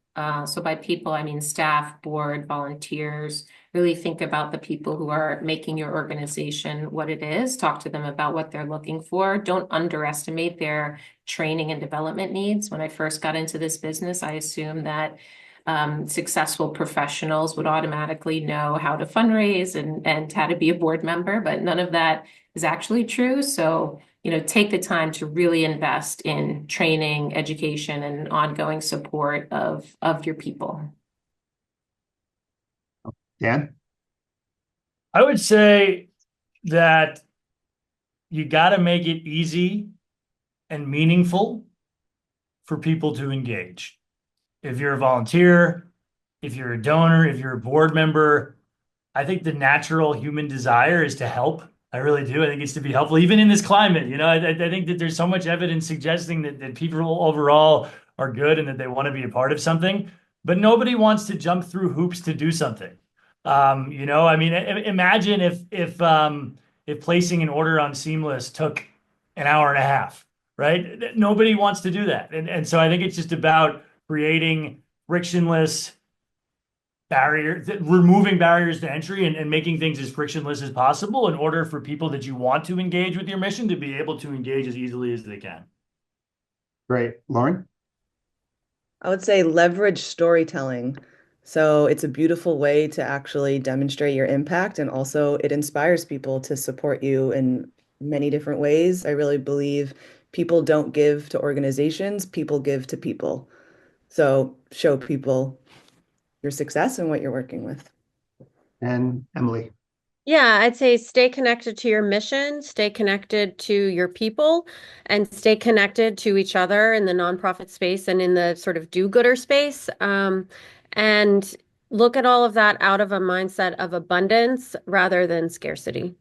So by people, I mean staff, board, volunteers. Really think about the people who are making your organization what it is. Talk to them about what they're looking for. Don't underestimate their training and development needs. When I first got into this business, I assumed that successful professionals would automatically know how to fundraise and how to be a board member, but none of that is actually true. So, take the time to really invest in training, education, and ongoing support of your people. Dan? I would say that you got to make it easy and meaningful for people to engage. If you're a volunteer, if you're a donor, if you're a board member, I think the natural human desire is to help. I really do. I think it's to be helpful, even in this climate. I think that there's so much evidence suggesting that people overall are good and that they want to be a part of something, but nobody wants to jump through hoops to do something. Imagine if placing an order on Seamless took an hour and a half, right? Nobody wants to do that. And so I think it's just about creating frictionless barriers, removing barriers to entry and making things as frictionless as possible in order for people that you want to engage with your mission to be able to engage as easily as they can. Great. Lauren? I would say leverage storytelling. So it's a beautiful way to actually demonstrate your impact, and also it inspires people to support you in many different ways. I really believe people don't give to organizations, people give to people. So show people your success and what you're working with. And Emily? Yeah, I'd say stay connected to your mission, stay connected to your people, and stay connected to each other in the nonprofit space and in the sort of do-gooder space. And look at all of that out of a mindset of abundance rather than scarcity.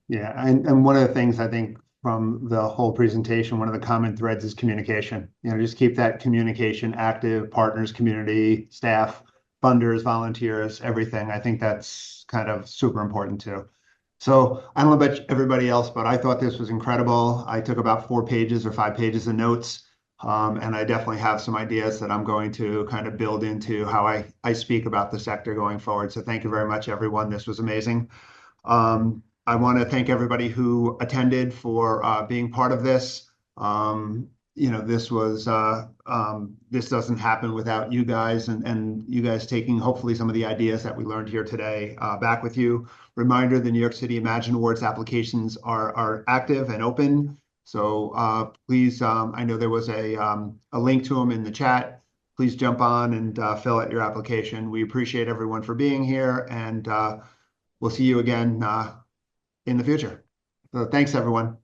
Yeah, and one of the things I think from the whole presentation, one of the common threads is communication. Just keep that communication active, partners, community, staff, funders, volunteers, everything. I think that's kind of super important too. So I don't know about everybody else, but I thought this was incredible. I took about 4 pages or 5 pages of notes. And I definitely have some ideas that I'm going to kind of build into how I speak about the sector going forward. So thank you very much, everyone. This was amazing. I want to thank everybody who attended for being part of this. This was this doesn't happen without you guys and you guys taking hopefully some of the ideas that we learned here today back with you. Reminder, the New York City Imagine Awards applications are active and open. So please, I know there was a link to them in the chat. Please jump on and fill out your application. We appreciate everyone for being here, and we'll see you again in the future. So thanks, everyone.